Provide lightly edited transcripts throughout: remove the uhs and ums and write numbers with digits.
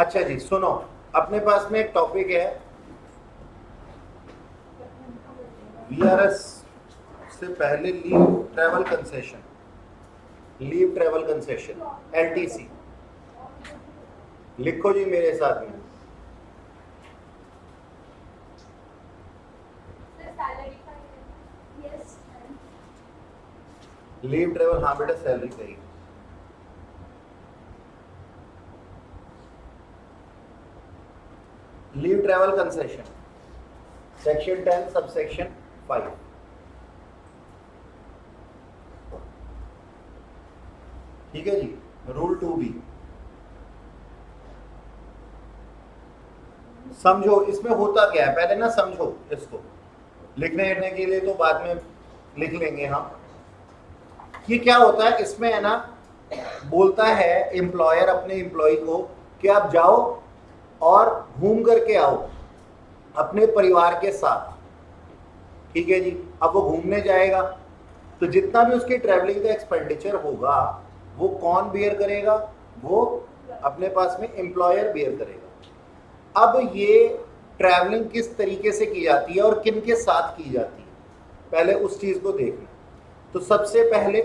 अच्छा जी सुनो, अपने पास में एक टॉपिक है वीआरएस से पहले leave travel concession, leave travel concession LTC. लिखो जी मेरे साथ में। लीव ट्रैवल, हाँ बेटा सैलरी चाहिए। Leave travel concession section 10 subsection 5। ठीक है जी। रूल 2B समझो इसमें होता क्या है, पहले ना समझो इसको। लिखने लिखने के लिए तो बाद में लिख लेंगे हम। ये क्या होता है इसमें है ना, बोलता है एम्प्लॉयर अपने एम्प्लॉय को कि आप जाओ और घूम करके आओ अपने परिवार के साथ। ठीक है जी। अब वो घूमने जाएगा तो जितना भी उसके ट्रैवलिंग का एक्सपेंडिचर होगा वो कौन बियर करेगा? वो अपने पास में एम्प्लॉयर बियर करेगा। अब ये ट्रैवलिंग किस तरीके से की जाती है और किन के साथ की जाती है, पहले उस चीज को देखना। तो सबसे पहले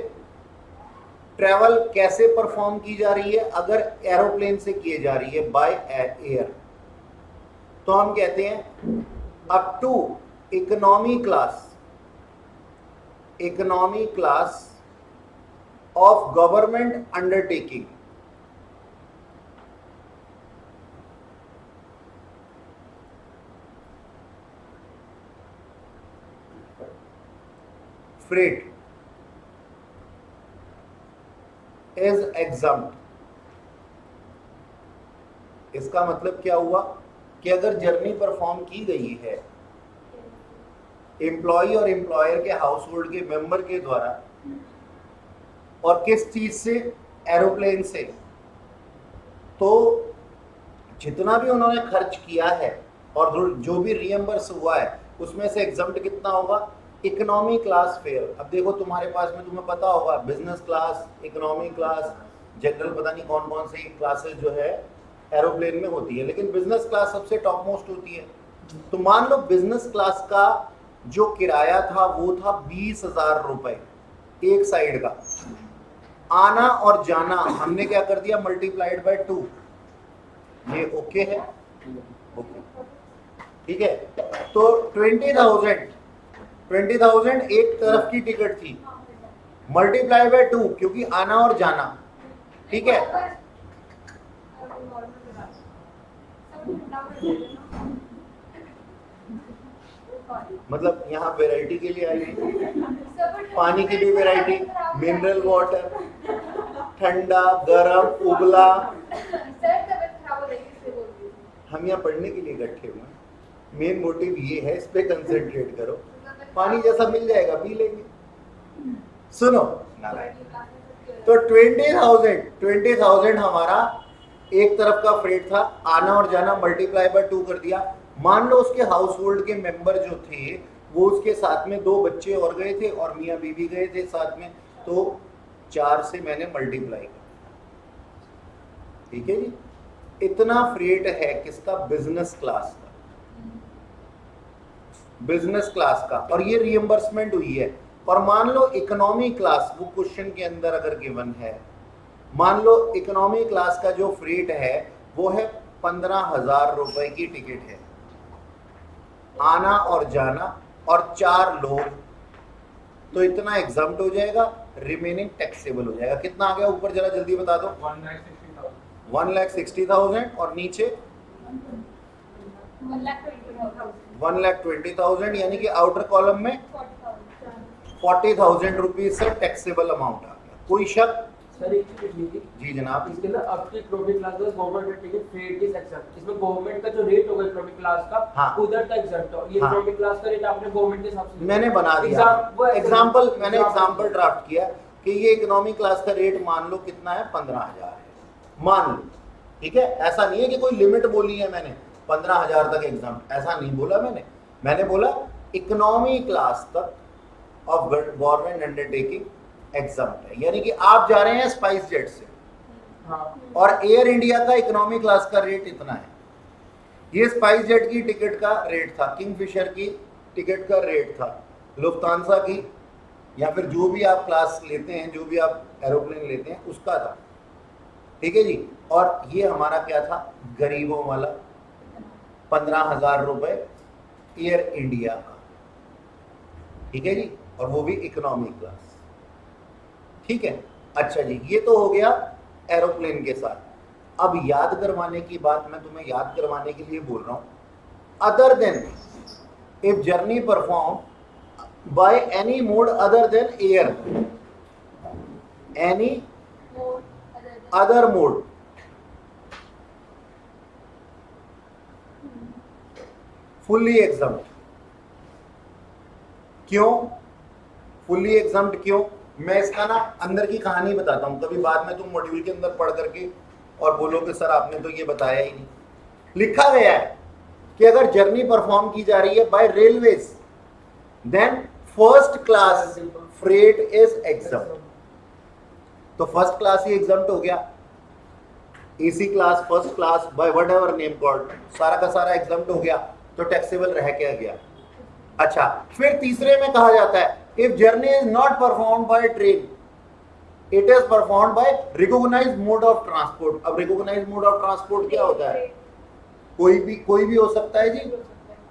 ट्रैवल कैसे परफॉर्म की जा रही है? अगर एरोप्लेन से की जा रही है बाय एयर तो हम कहते हैं up to economy class of government undertaking. Freight is exempt. इसका मतलब क्या हुआ कि अगर जर्नी परफॉर्म की गई है एम्प्लॉय और एम्प्लॉयर के हाउस होल्ड के मेंबर के द्वारा और किस चीज से? एरोप्लेन से, तो जितना भी उन्होंने खर्च किया है और जो भी रिएम्बर्स हुआ है उसमें से एग्जम्प्ट कितना होगा? Economy class fair. अब देखो तुम्हारे पास में, तुम्हें पता होगा business class, economy class, general, पता नहीं कौन कौन सी क्लासेस जो है एरोप्लेन में होती है, लेकिन बिजनेस क्लास सबसे टॉप मोस्ट होती है। तो मान लो बिजनेस क्लास का जो किराया था वो था 20,000 रुपए एक साइड का। आना और जाना हमने क्या कर दिया? Multiplied by 2। ये ओके है? ओके, ठीक है। तो 20,000 एक तरफ की टिकट थी, मल्टीप्लाई बाय 2 क्योंकि आना और जाना। ठीक है। मतलब यहाँ वैरायटी के लिए आई, पानी की भी वैरायटी, मिनरल वाटर, ठंडा, गरम, उबला। हम यहाँ पढ़ने के लिए इकट्ठे हुए हैं, मेन मोटिव ये है, इस पे कंसंट्रेट करो। पानी जैसा मिल जाएगा पी लेंगे। सुनो तो 20,000 हमारा एक तरफ का फ्रेट था, आना और जाना मल्टीप्लाई बाय 2 कर दिया। मान लो उसके हाउस होल्ड के मेंबर जो थे वो उसके साथ में 2 बच्चे और गए थे और मियाँ बीवी गए थे साथ में, तो 4 से मैंने मल्टीप्लाई कर। ठीक है जी। इतना फ्रेट है किसका? बिजनेस क्लास का, बिजनेस क्लास का, और ये रिएम्बर्समेंट हुई है। और मान लो इकोनॉमी क्लास, वो क्वेश्चन के अंदर अगर गिवन है, मान लो इकोनॉमी क्लास का जो फ्रेट है वो है 15,000 रुपए की टिकट है, आना और जाना और 4 लोग, तो इतना एग्जाम्प्ट हो जाएगा, रिमेनिंग टैक्सेबल हो जाएगा। कितना आ गया ऊपर जरा जल्दी बता दो? 1,60,000 और नीचे 1,20,000, यानी कि आउटर कॉलम में 40,000 रुपीज से टैक्सेबल अमाउंट आ गया। कोई शक? सर एक चीज लिखी थी जी जनाब। इसके अंदर अब की इकोनॉमिक क्लास का government ticket freight is except, इसमें गवर्नमेंट का जो रेट होगा इकोनॉमिक क्लास का, हाँ, उधर तक एक्सेप्ट हो। ये हाँ, इकोनॉमिक क्लास का रेट आपने गवर्नमेंट के हिसाब से मैंने बना दिया एग्जांपल, मैंने एग्जांपल ड्राफ्ट किया कि ये इकोनॉमी क्लास का रेट मान लो कितना है? 15,000 है मान लो। ठीक है, ऐसा नहीं है कि कोई लिमिट बोली है मैंने 15,000 तक एग्जाम, ऐसा नहीं बोला मैंने बोला इकोनॉमी क्लास तक ऑफ गवर्नमेंट अंडरटेकिंग एग्जाम है। यानी कि आप जा रहे हैं स्पाइस जेट से, हाँ और एयर इंडिया का इकोनॉमी क्लास का रेट इतना है। ये स्पाइस जेट की टिकट का रेट था, किंगफिशर की टिकट का रेट था, लुफ्तांसा की या फिर जो भी आप क्लास लेते हैं, जो भी आप एरोप्लेन लेते हैं उसका था, ठीक है जी। और ये हमारा क्या था, गरीबों वाला 15,000 रुपए एयर इंडिया का, ठीक है जी, और वो भी इकोनॉमी क्लास, ठीक है। अच्छा जी, ये तो हो गया एरोप्लेन के साथ। अब याद करवाने की बात मैं तुम्हें याद करवाने के लिए बोल रहा हूं, other than if journey perform by any mode other than air, any other mode, fully exempt. क्यों फुल्ली एग्जम्प्ट क्यों? मैं इसका ना अंदर की कहानी बताता हूं, कभी बाद में तुम मॉड्यूल के अंदर पढ़ करके और बोलोगे सर आपने तो ये बताया ही नहीं। लिखा गया है कि अगर जर्नी परफॉर्म की जा रही है by railways then first class freight is exempt. तो फर्स्ट क्लास ही एग्जम्प्ट हो गया, AC class, first class, by whatever name called, सारा का सारा एग्जम्प्ट हो गया, तो टैक्सेबल रह क्या गया। अच्छा, फिर तीसरे में कहा जाता है if journey is not performed by train it is performed by recognised mode of transport. अब रिकॉग्नाइज्ड मोड ऑफ ट्रांसपोर्ट क्या होता है? कोई भी हो सकता है जी।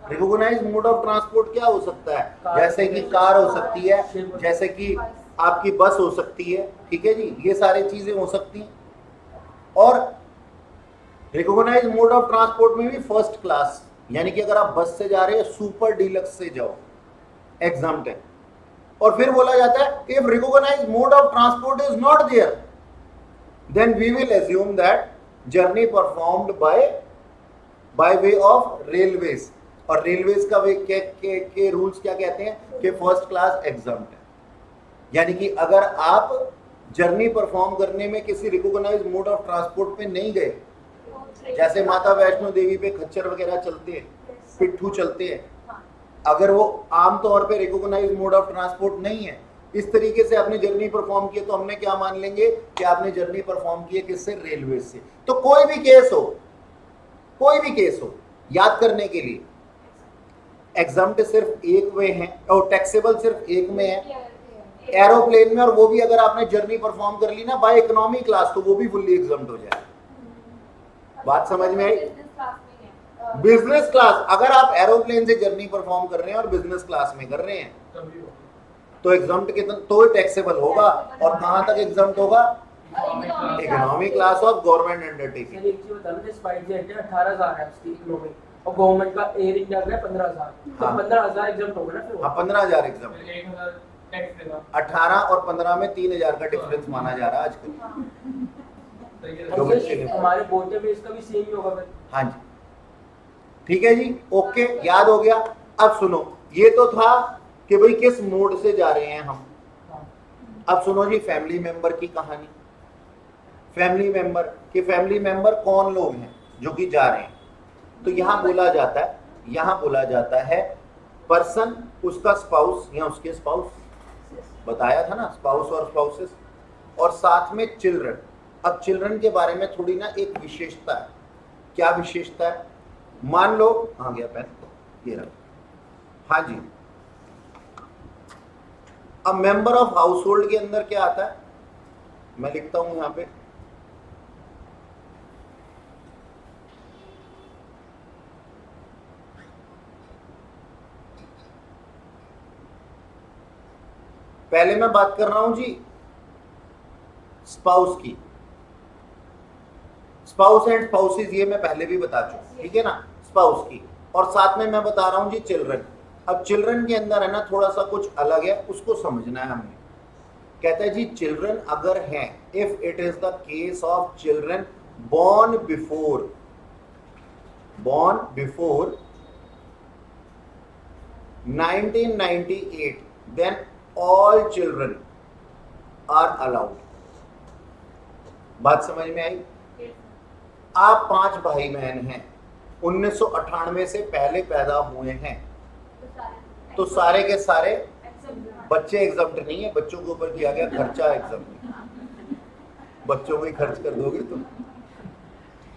रिकॉग्नाइज्ड मोड ऑफ ट्रांसपोर्ट क्या हो सकता है? जैसे कि कार हो सकती है, जैसे कि आपकी बस हो सकती है, ठीक है जी, ये सारी चीजें हो सकती हैं। और रिकॉग्नाइज्ड मोड ऑफ ट्रांसपोर्ट में भी फर्स्ट क्लास, यानी कि अगर आप बस से जा रहे हैं सुपर डीलक्स से जाओ, एग्जम्प्ट है। और फिर बोला जाता है if recognised mode of transport is not there then we will assume that journey performed by way of railways. और रेलवेज का वे के रूल्स क्या कहते हैं कि फर्स्ट क्लास एग्जम्प्ट है। यानी कि अगर आप जर्नी परफॉर्म करने में किसी रिकॉग्नाइज्ड मोड ऑफ ट्रांसपोर्ट पे नहीं गए, जैसे माता वैष्णो देवी पे खच्चर वगैरह चलते हैं, पिट्ठू चलते हैं, अगर वो आमतौर पे रिकॉग्नाइज्ड मोड ऑफ ट्रांसपोर्ट नहीं है, इस तरीके से आपने जर्नी परफॉर्म किया, तो हमने क्या मान लेंगे कि आपने जर्नी परफॉर्म की है किससे? रेलवे से। तो कोई भी केस हो याद करने के लिए, एग्जम्प्ट सिर्फ एक में है और टैक्सेबल सिर्फ एक में है, एरोप्लेन में, और वो भी अगर आपने जर्नी परफॉर्म कर ली ना बाय इकोनॉमी क्लास, तो वो भी फुल्ली एग्जम्प्ट हो जाए। बात समझ में आई? बिजनेस क्लास, अगर आप एरोप्लेन से जर्नी परफॉर्म कर रहे हैं और बिजनेस क्लास में कर रहे हैं तो एग्जम्प्ट कितना, तो टैक्सेबल होगा। और कहां तक एग्जम्प्ट होगा? Economy class of government undertaking. एक चीज बताना, स्पाइस जेट है 18,000 है उसकी इकोनॉमी, और गवर्नमेंट का एयर इंडिया का है 15,000, तो हाँ। 15,000 एग्जम्प्ट होगा ना फिर। हाँ, 15,000 एग्जम्प्ट। 1,000 टैक्स देगा। 18 और 15 में 3,000 का डिफरेंस माना जा रहा है आजकल। जो बच्चे ने- हमारे बोलते भी इसका भी सेम ही होगा फिर। हाँ जी, ठीक है जी, ओके, याद हो गया। अब सुनो, ये तो था कि भाई किस मोड से जा रहे हैं हम। अब सुनो जी फैमिली मेंबर की कहानी। फैमिली मेंबर कौन लोग हैं जो कि जा रहे हैं? तो यहां बोला जाता है पर्सन, उसका स्पाउस या उसके स्पाउस, बताया था ना, स्पाउस और स्पाउसेस, और साथ में चिल्ड्रन। अब चिल्ड्रन के बारे में थोड़ी ना एक विशेषता है। क्या विशेषता है? मान लो, आ गया पेन, ये रहा, हाँ जी। अब मेंबर ऑफ हाउस होल्ड के अंदर क्या आता है, मैं लिखता हूं यहां पे, पहले मैं बात कर रहा हूं जी स्पाउस की। स्पाउस एंड स्पाउसेस ये मैं पहले भी बता चुका, ठीक है ना, स्पाउस की। और साथ में मैं बता रहा हूं जी चिल्ड्रन। अब चिल्ड्रन के अंदर है ना थोड़ा सा कुछ अलग है, उसको समझना है हमने। कहता है जी चिल्ड्रन अगर हैं, if it is the case of children born before 1998 then all children are allowed। बात समझ में आई? आप 5 भाई बहन हैं, 1998 से पहले पैदा हुए हैं, तो सारे के सारे बच्चे एग्जम्प्ट नहीं है, बच्चों के ऊपर किया गया खर्चा एग्जम्प्ट। बच्चों में ही खर्च कर दोगे तुम।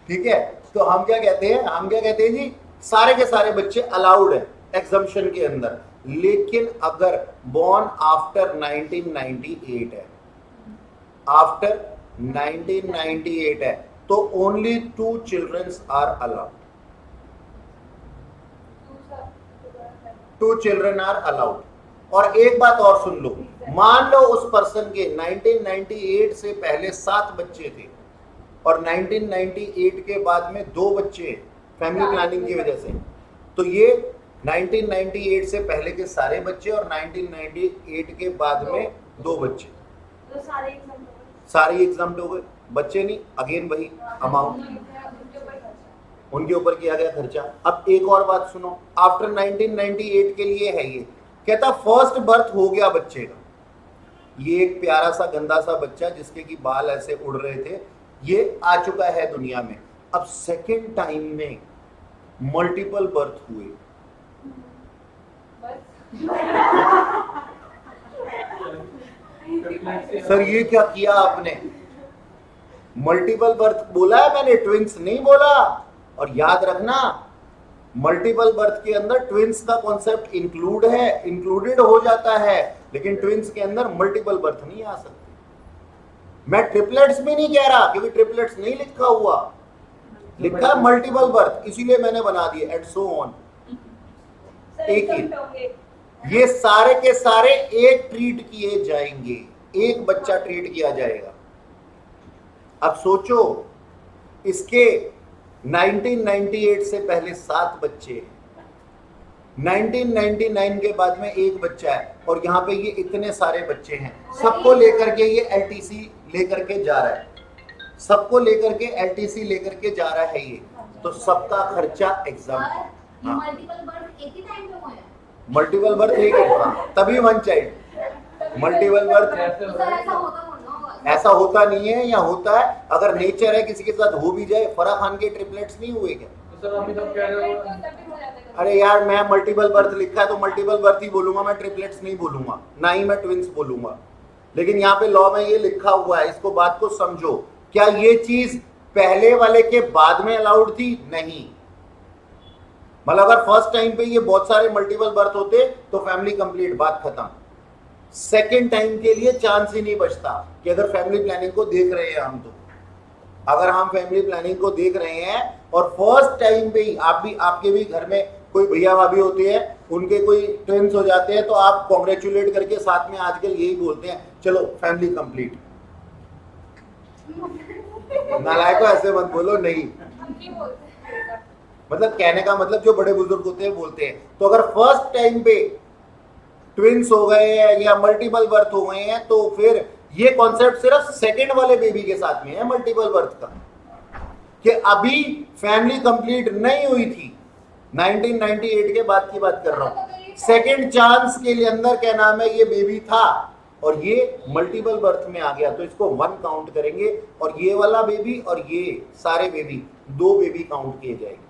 ठीक है, तो हम क्या कहते हैं जी, सारे के सारे बच्चे अलाउड है एग्जम्पशन के अंदर, लेकिन अगर बॉर्न आफ्टर 1998 है, आफ्टर 1998 है, तो only 2 childrens are allowed, 2 children are allowed. और एक बात और सुन लो, मान लो उस पर्सन के 1998 से पहले 7 बच्चे थे और 1998 के बाद में 2 बच्चे फैमिली प्लानिंग की वजह से, तो ये 1998 से पहले के सारे बच्चे और 1998 के बाद में 2 बच्चे, तो सारे एग्जाम्प्ट हो गए, बच्चे नहीं, अगेन वही अमाउंट उनके ऊपर किया गया खर्चा। अब एक और बात सुनो, आफ्टर 1998 के लिए है ये, कहता फर्स्ट बर्थ हो गया बच्चे का, ये एक प्यारा सा गंदा सा बच्चा जिसके की बाल ऐसे उड़ रहे थे, ये आ चुका है दुनिया में। अब सेकेंड टाइम में मल्टीपल बर्थ हुए, सर ये क्या किया आपने, मल्टीपल बर्थ बोला है मैंने, ट्विंस नहीं बोला। और याद रखना मल्टीपल बर्थ के अंदर ट्विंस का कॉन्सेप्ट इंक्लूड है, इंक्लूडेड हो जाता है, लेकिन ट्विंस के अंदर मल्टीपल बर्थ नहीं आ सकती। मैं ट्रिपलेट्स भी नहीं कह रहा क्योंकि ट्रिपलेट्स नहीं लिखा हुआ, लिखा है मल्टीपल बर्थ, इसीलिए मैंने बना दिया एट सो ऑन। एक ही, ये सारे के सारे एक ट्रीट किए जाएंगे, एक बच्चा ट्रीट किया जाएगा। अब सोचो, इसके 1998 से पहले 7 बच्चे, 1999 के बाद में 1 बच्चा है, और यहाँ पे ये इतने सारे बच्चे हैं, सबको लेकर के ये LTC लेकर के जा रहा है, सबको लेकर के LTC लेकर के जा रहा है ये, तो सबका खर्चा एग्जाम। मल्टीपल बर्थ एक ही टाइम पे हुए हैं, मल्टीपल बर्थ एक ही, तभी 1 चाइल्ड। मल्टीपल बर्थ ऐसा होता नहीं है, या होता है, अगर नेचर है किसी के साथ हो भी जाए। फराह खान के ट्रिपलेट्स नहीं हुए क्या? तो सर अभी तो कह रहे हो, अरे यार मैं मल्टीपल बर्थ लिखा है तो मल्टीपल बर्थ ही बोलूंगा, मैं ट्रिपलेट्स नहीं बोलूंगा, ना ही मैं ट्विंस बोलूंगा। लेकिन यहाँ पे लॉ में ये लिखा हुआ है, इसको बात को समझो। क्या ये चीज पहले वाले के बाद में अलाउड थी? नहीं। मतलब अगर फर्स्ट टाइम पे ये बहुत सारे मल्टीपल बर्थ होते तो फैमिली कंप्लीट, बात खत्म। सेकेंड टाइम के लिए चांस ही नहीं बचता कि अगर फैमिली प्लानिंग को देख रहे हैं हम, तो अगर हम फैमिली प्लानिंग को देख रहे हैं और फर्स्ट टाइम पे ही आप भी, आपके भी घर में कोई भैया भाभी होते हैं, उनके कोई ट्विंस हो जाते हैं, तो आप कॉन्ग्रेचुलेट करके साथ में आजकल यही बोलते हैं, चलो फैमिली कंप्लीट। नालायक को ऐसे मत बोलो, नहीं, मतलब कहने का मतलब जो बड़े बुजुर्ग होते हैं बोलते हैं। तो अगर फर्स्ट टाइम पे ट्विंस हो गए हैं या मल्टीपल बर्थ हो गए हैं, तो फिर ये कॉन्सेप्ट सिर्फ सेकंड वाले बेबी के साथ में है मल्टीपल बर्थ का, कि अभी फैमिली कंप्लीट नहीं हुई थी, 1998 के बाद की बात कर रहा हूं। सेकंड चांस के लिए अंदर क्या नाम है, ये बेबी था और ये मल्टीपल बर्थ में आ गया, तो इसको 1 काउंट करेंगे, और ये वाला बेबी और ये सारे बेबी 2 बेबी काउंट किए जाएंगे।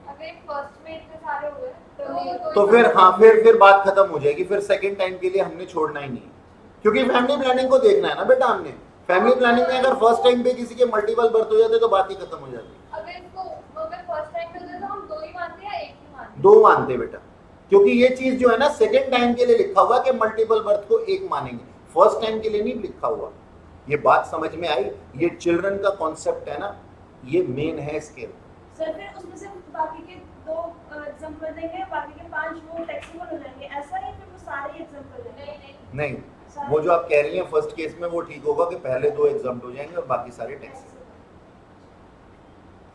तो फिर हाँ, फिर बात खत्म हो जाएगी, फिर सेकंड टाइम के लिए हमने छोड़ना ही नहीं, क्योंकि फैमिली प्लानिंग को देखना है ना बेटा हमने। फैमिली प्लानिंग में अगर फर्स्ट टाइम पे किसी के मल्टीपल बर्थ हो जाते तो बात ही खत्म हो जाती। दो मानते बेटा, क्योंकि ये चीज जो है ना सेकंड टाइम के लिए लिखा हुआ कि मल्टीपल बर्थ को 1 मानेंगे, फर्स्ट टाइम के लिए नहीं लिखा हुआ। ये बात समझ में आई? ये चिल्ड्रन का कॉन्सेप्ट है ना, ये मेन है इसके। सर फिर उसमें से बाकी के 2 एग्जांपल देंगे, बाकी के 5 वो टेक्निकल हो जाएंगे, ऐसा नहीं फिर वो सारे एग्जांपल देंगे? नहीं, वो जो आप कह रही हैं फर्स्ट केस में वो ठीक होगा कि पहले 2 एग्जाम्प्ट हो जाएंगे और बाकी सारे टेक्स्ट।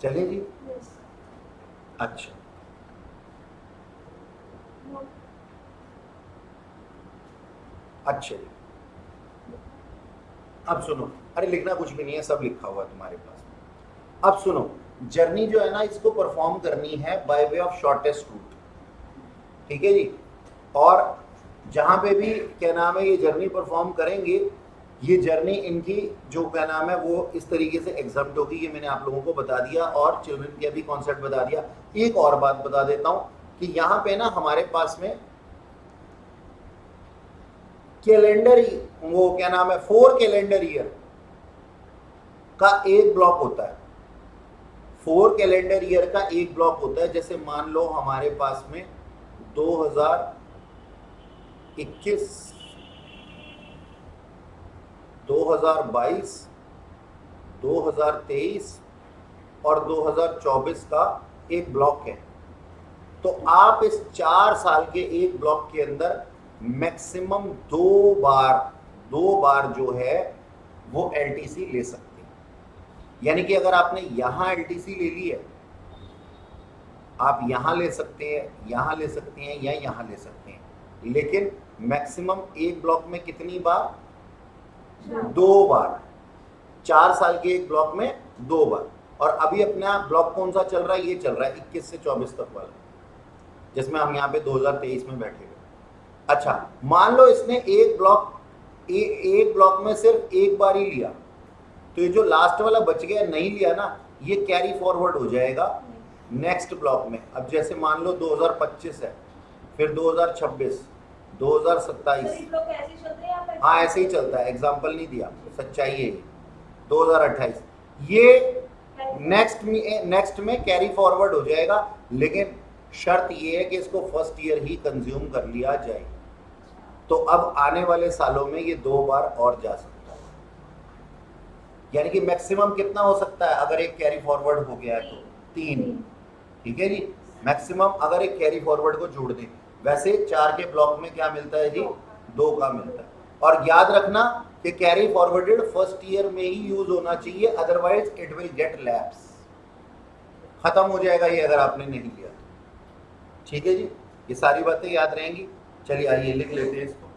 चलिए जी, अच्छा अच्छा जी, अब सुनो, अरे लिखना कुछ भी नहीं है, सब लिखा हुआ है तुम्हारे पास। अब सुनो, जर्नी जो है ना इसको परफॉर्म करनी है bye way of shortest route, ठीक है जी। और जहां पे भी क्या नाम है ये जर्नी परफॉर्म करेंगे, ये जर्नी इनकी जो क्या नाम है वो इस तरीके से एग्जाम्प्ट होगी, ये मैंने आप लोगों को बता दिया और चिल्ड्रन के भी कॉन्सेप्ट बता दिया। एक और बात बता देता हूं कि यहाँ पे ना हमारे पास में कैलेंडर, वो क्या नाम है 4 कैलेंडर ईयर का एक ब्लॉक होता है, 4 कैलेंडर ईयर का एक ब्लॉक होता है। जैसे मान लो हमारे पास में 2021, 2022, 2023 और 2024 का एक ब्लॉक है। तो आप इस 4 साल के एक ब्लॉक के अंदर मैक्सिमम दो बार जो है वो एलटीसी ले सकते हैं। यानी कि अगर आपने यहां एलटीसी ले ली है, आप यहां ले सकते हैं, यहां ले सकते हैं या यहां ले सकते हैं, लेकिन मैक्सिमम एक ब्लॉक में कितनी बार? 2 बार। 4 साल के एक ब्लॉक में 2 बार। और अभी अपना ब्लॉक कौन सा चल रहा है? ये चल रहा है 21 से 24 तक वाला, जिसमें हम यहाँ पे 2023 में बैठे हुए। अच्छा, मान लो इसने एक ब्लॉक में सिर्फ एक बार ही लिया, तो ये जो लास्ट वाला बच गया नहीं लिया ना, ये कैरी फॉरवर्ड हो जाएगा नेक्स्ट ब्लॉक में। अब जैसे मान लो 2025 है, फिर 2026, 2027, हाँ ऐसे ही चलता है, एग्जाम्पल नहीं दिया, सच्चाई है ये। 2028 ये नेक्स्ट में कैरी फॉरवर्ड हो जाएगा, लेकिन शर्त ये है कि इसको फर्स्ट ईयर ही कंज्यूम कर लिया जाए। तो अब आने वाले सालों में ये 2 बार और जा सकता है। यानी कि मैक्सिमम कितना हो सकता है अगर एक कैरी फॉरवर्ड हो गया है तो? 3। ठीक है जी, मैक्सिमम अगर एक कैरी फॉरवर्ड को जोड़ दें। वैसे 4 के ब्लॉक में क्या मिलता है जी? 2 का मिलता है। और याद रखना कि कैरी फॉरवर्डेड फर्स्ट ईयर में ही यूज होना चाहिए, otherwise it will get lapse, खत्म हो जाएगा ये अगर आपने नहीं लिया तो। ठीक है जी, ये सारी बातें याद रहेंगी। चलिए आइए लिख लेते हैं इसको।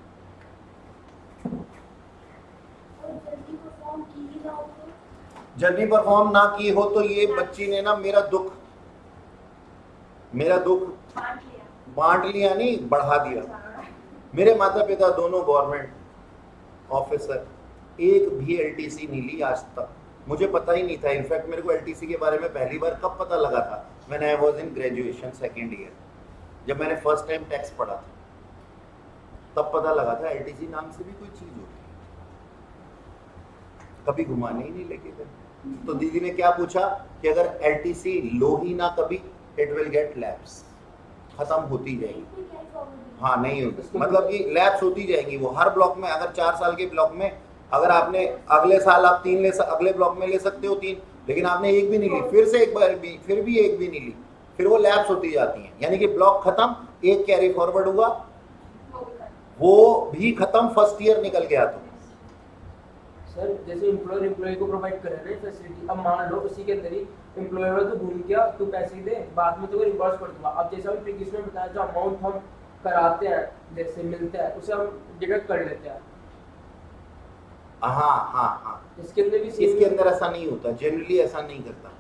जर्नी परफॉर्म ना की हो तो ये बच्ची ने ना मेरा दुख बांट लिया, नहीं बढ़ा दिया। मेरे माता पिता दोनों गवर्नमेंट ऑफिसर, एक भी एलटीसी नहीं ली आज तक, मुझे पता ही नहीं था। इनफैक्ट मेरे को एलटीसी के बारे में पहली बार कब पता लगा था? When I was in graduation second year, जब मैंने फर्स्ट टाइम टैक्स पढ़ा था, तब पता लगा था एलटीसी नाम से भी कोई चीज होती है। कभी घुमाने ही नहीं लेके गए। तो दीदी ने क्या पूछा कि अगर एलटीसी लो ही ना कभी, इट विल गेट लैप्स, खत्म होती जाएगी। हाँ नहीं होती, मतलब कि लैप्स होती जाएंगी वो हर ब्लॉक में। अगर 4 साल के ब्लॉक में अगर आपने अगले साल आप 3 अगले ब्लॉक में ले सकते हो 3, लेकिन आपने एक भी नहीं ली, फिर से एक बार भी, फिर भी एक भी नहीं ली, फिर वो लैप्स होती जाती हैं। यानी कि ब्लॉक खत्म, एक कैरी फॉरवर्ड हुआ, वो भी खत्म, फर्स्ट ईयर निकल गया। तो सर जैसे एम्प्लॉयर एम्प्लॉय को प्रोवाइड कर रहे हैं फैसिलिटी, अब मान लो उसी के अंदर ही एम्प्लॉयर तो घूम गया, तू पैसे दे, बाद में तो रिवर्स कर दूंगा। अब जैसे हम प्रीवियस में बताया, जो अमाउंट हम कराते हैं, जैसे मिलता है, उसे हम डिडक्ट कर लेते हैं। हाँ इसके अंदर भी इसके अंदर ऐसा नहीं होता, जनरली ऐसा नहीं करता,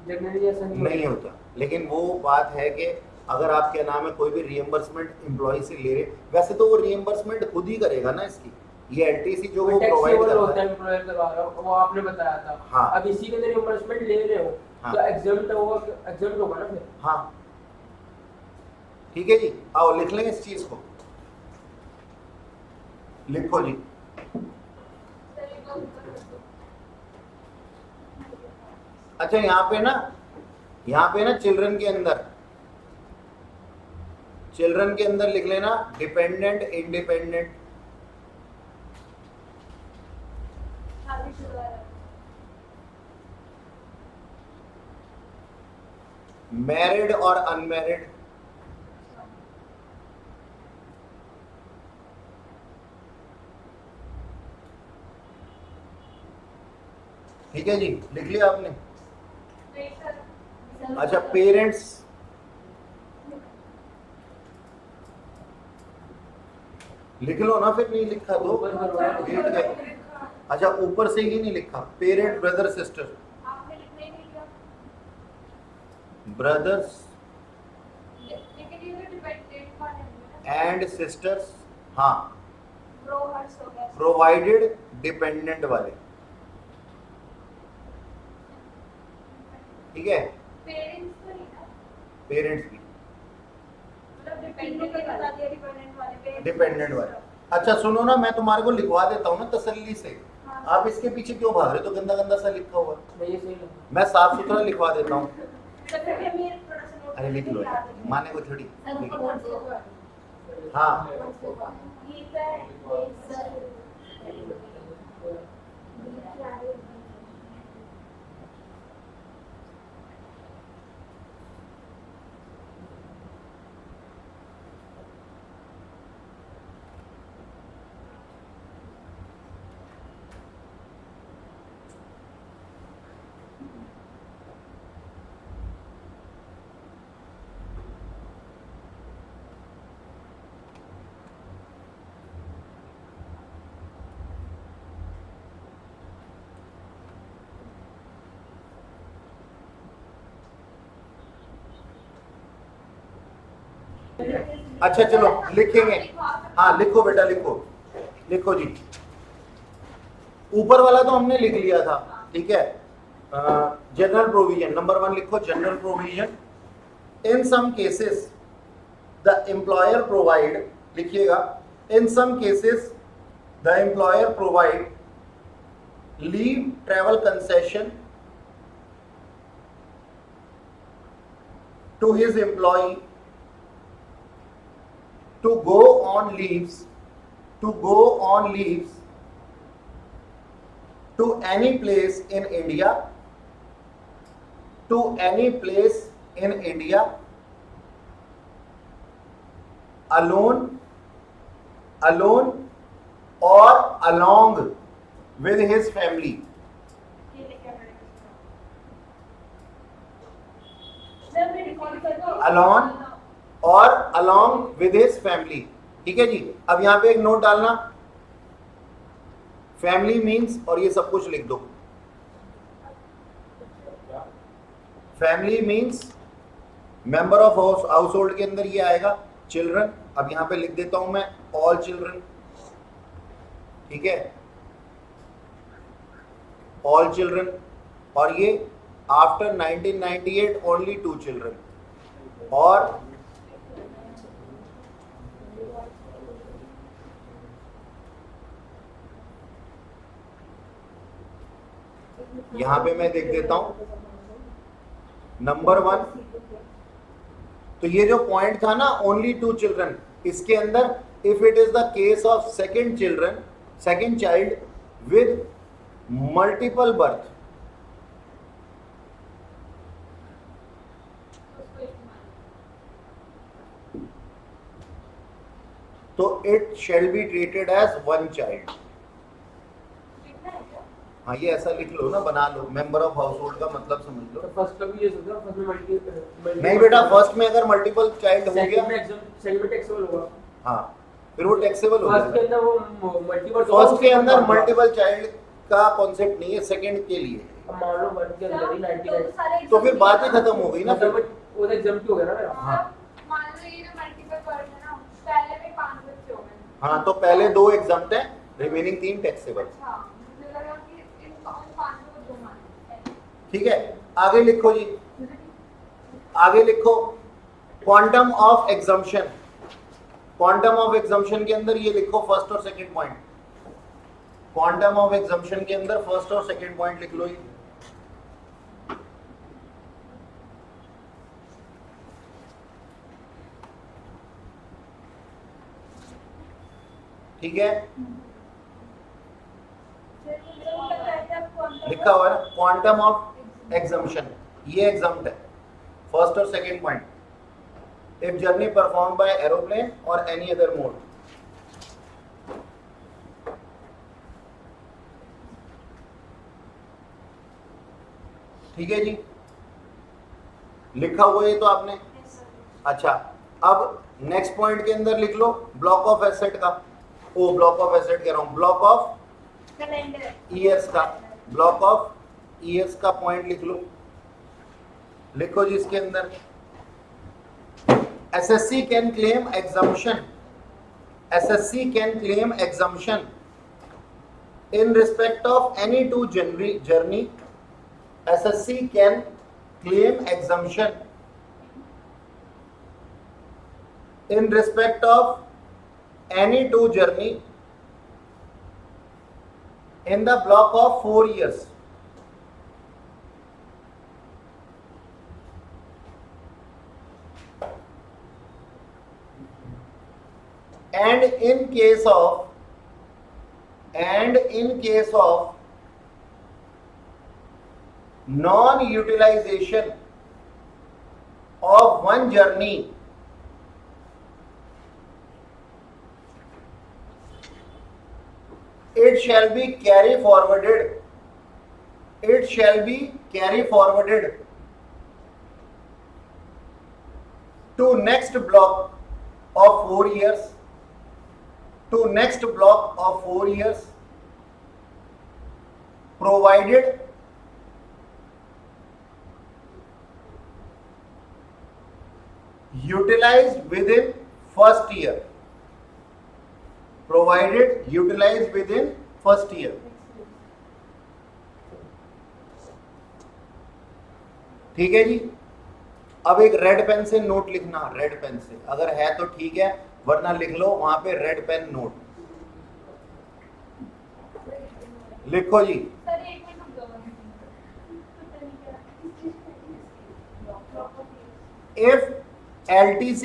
जनरली ऐसा नहीं होता। लेकिन वो बात है कि अगर आप क्या नाम है कोई भी रिएम्बर्समेंट एम्प्लॉय से ले रहे, वैसे तो वो रिएम्बर्समेंट खुद ही करेगा ना इसकी, ये एलटीसी जो वो प्रोवाइड करता है एम्प्लॉयर करवा रहा है, वो आपने बताया था। हाँ। अब इसी के अंदर रिएम्बर्समेंट ले रहे हो, हाँ। तो एग्जम्प्ट होगा ना फिर? हाँ ठीक है जी, आओ लिख लें इस चीज को, लिखो जी। अच्छा यहाँ पे ना चिल्ड्रन के अंदर लिख लेना डिपेंडेंट इंडिपेंडेंट, मैरिड और अनमैरिड, ठीक है जी, लिख लिया आपने? अच्छा पेरेंट्स, लिख लो ना, फिर नहीं लिखा तो लेट गए। अच्छा ऊपर से ही नहीं लिखा, parent brother sister, brothers and sisters, हाँ प्रोवाइडेड डिपेंडेंट वाले, ठीक है। पेरेंट्स भी डिपेंडेंट वाले। अच्छा सुनो ना, मैं तुम्हारे को लिखवा देता हूँ ना तसल्ली से, आप इसके पीछे क्यों भाग रहे हो? तो गंदा गंदा सा लिखा हुआ है। मैं ये सही लगा। मैं साफ सुथरा लिखवा देता हूँ। सर फिर भी मेरे थोड़ा सा नोट अरे लिख लो यार, माने को थोड़ी सर लिख लो। ऊपर से हाँ ये क्या है सर अच्छा चलो लिखेंगे। हाँ लिखो बेटा लिखो, लिखो जी। ऊपर वाला तो हमने लिख लिया था, ठीक है। जनरल प्रोविजन नंबर 1 लिखो, general provision. In some cases the employer provide, लिखिएगा, in some cases the employer provide leave travel concession to his employee to go on leaves to any place in India, alone or along with his family. ये लेके आना है sir मैं record कर दो Alone और along with his family, ठीक है जी। अब यहां पे एक नोट डालना, फैमिली मीन्स, और ये सब कुछ लिख दो। Family means member of house hold के अंदर ये आएगा चिल्ड्रन। अब यहां पे लिख देता हूं मैं ऑल चिल्ड्रन, ठीक है, ऑल चिल्ड्रन। और ये आफ्टर 1998 ओनली 2 चिल्ड्रन, और यहां पे मैं देख देता हूं नंबर 1। तो ये जो पॉइंट था ना ओनली 2 चिल्ड्रन, इसके अंदर if it is the case of second child with multiple birth, तो it shall be treated as 1 child. लिखना है क्या हाँ ये ऐसा लिख लो ना, बना लो, मेंबर ऑफ हाउस होल्ड का मतलब समझ लो। तो फर्स्ट का भी ये सोचा, फर्स्ट में मल्टी नहीं बेटा, फर्स्ट में अगर मल्टीपल चाइल्ड हो गया, सेकंड में टैक्सेबल होगा। हाँ फिर वो टैक्सेबल हो फर्स्ट के जाएगा। अंदर वो मल्टीपल, फर्स्ट के अंदर मल्टीपल चाइल्ड का कॉन्सेप्ट नहीं है, सेकंड के लिए है। अब मान लो वन के अंदर ही 99, तो फिर बात ही खत्म हो गई ना फिर। मतलब वो एग्जाम हो गया ना मेरा। हाँ मान लो ये जो मल्टीपल वर्ड है ना, पहले में 5 बच्चे हो गए। हाँ, तो पहले 2 एग्जाम्प्ट हैं, रिमेनिंग 3 टैक्सेबल, अच्छा, मुझे लगा कि इन 5 को 2 मान। ठीक है। आगे लिखो जी, आगे लिखो quantum of exemption. Quantum of exemption के अंदर ये लिखो फर्स्ट और second point. Quantum of exemption के अंदर फर्स्ट और सेकंड पॉइंट लिख लो ये। ठीक है, लिखा हुआ है ना क्वांटम ऑफ एग्जम्पशन, ये एग्जम्प्ट है फर्स्ट और second point. If journey perform by aeroplane और एनी अदर मोड, ठीक है जी, लिखा हुआ है तो आपने। अच्छा अब नेक्स्ट पॉइंट के अंदर लिख लो ब्लॉक ऑफ एसेट का, ओ ब्लॉक ऑफ एसेट कह रहा हूं, ब्लॉक ऑफ कैलेंडर ईयर्स का, ब्लॉक ऑफ ईयर्स का पॉइंट लिख लो। लिखो जी इसके अंदर SSC can claim exemption, SSC can claim exemption in respect of any 2 journey, SSC can claim exemption in respect of any 2 journey in the block of 4 years. And in case of non-utilization of one journey, it shall be carry forwarded to next block of 4 years, provided utilized within first year. ठीक है जी। अब एक red pen से note लिखना, red pen से, अगर है तो ठीक है, वरना लिख लो वहां पे रेड पेन नोट लिखो जी। सर एक मिनट रुक जाओ। If LTC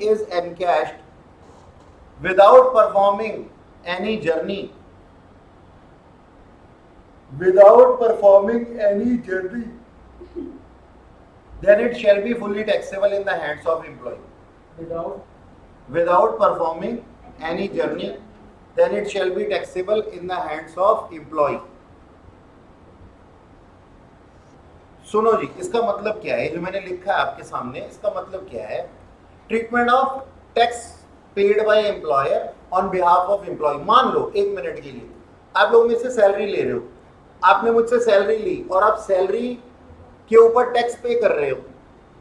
is encashed without performing any journey, then it shall be fully taxable in the hands of employee. Without performing any journey, then it shall be taxable in the hands of employee. सुनो जी, इसका मतलब क्या है? जो मैंने लिखा है आपके सामने, इसका मतलब क्या है? Treatment of tax paid by employer on behalf of employ. मान लो एक मिनट के लिए आप लोग मेरे से सैलरी ले रहे हो, आपने मुझसे सैलरी ली और आप सैलरी के ऊपर टैक्स पे कर रहे हो,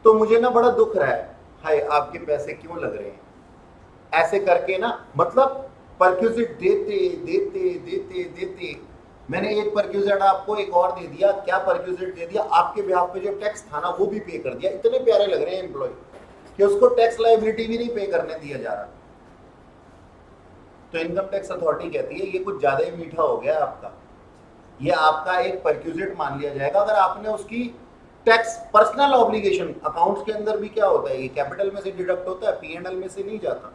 तो मुझे ना बड़ा दुख रहा है, हाय आपके पैसे क्यों लग रहे हैं? ऐसे करके ना, मतलब परक्यूजिट देते मैंने एक परक्यूजिट आपको एक और दे दिया, क्या परक्यूजिट दे दिया, आपके बिहाफ पे जो टैक्स था ना वो भी पे कर दिया। इतने प्यारे लग रहे हैं एम्प्लॉय कि उसको टैक्स लायबिलिटी भी नहीं पे करने दिया जा रहा। तो इनकम टैक्स अथॉरिटी कहती है ये कुछ ज्यादा ही मीठा हो गया आपका, ये आपका एक परक्यूजिट मान लिया जाएगा अगर आपने उसकी टैक्स पर्सनल ऑब्लिगेशन, अकाउंट्स के अंदर भी क्या होता है, ये कैपिटल में से डिडक्ट होता है, P&L में से नहीं जाता।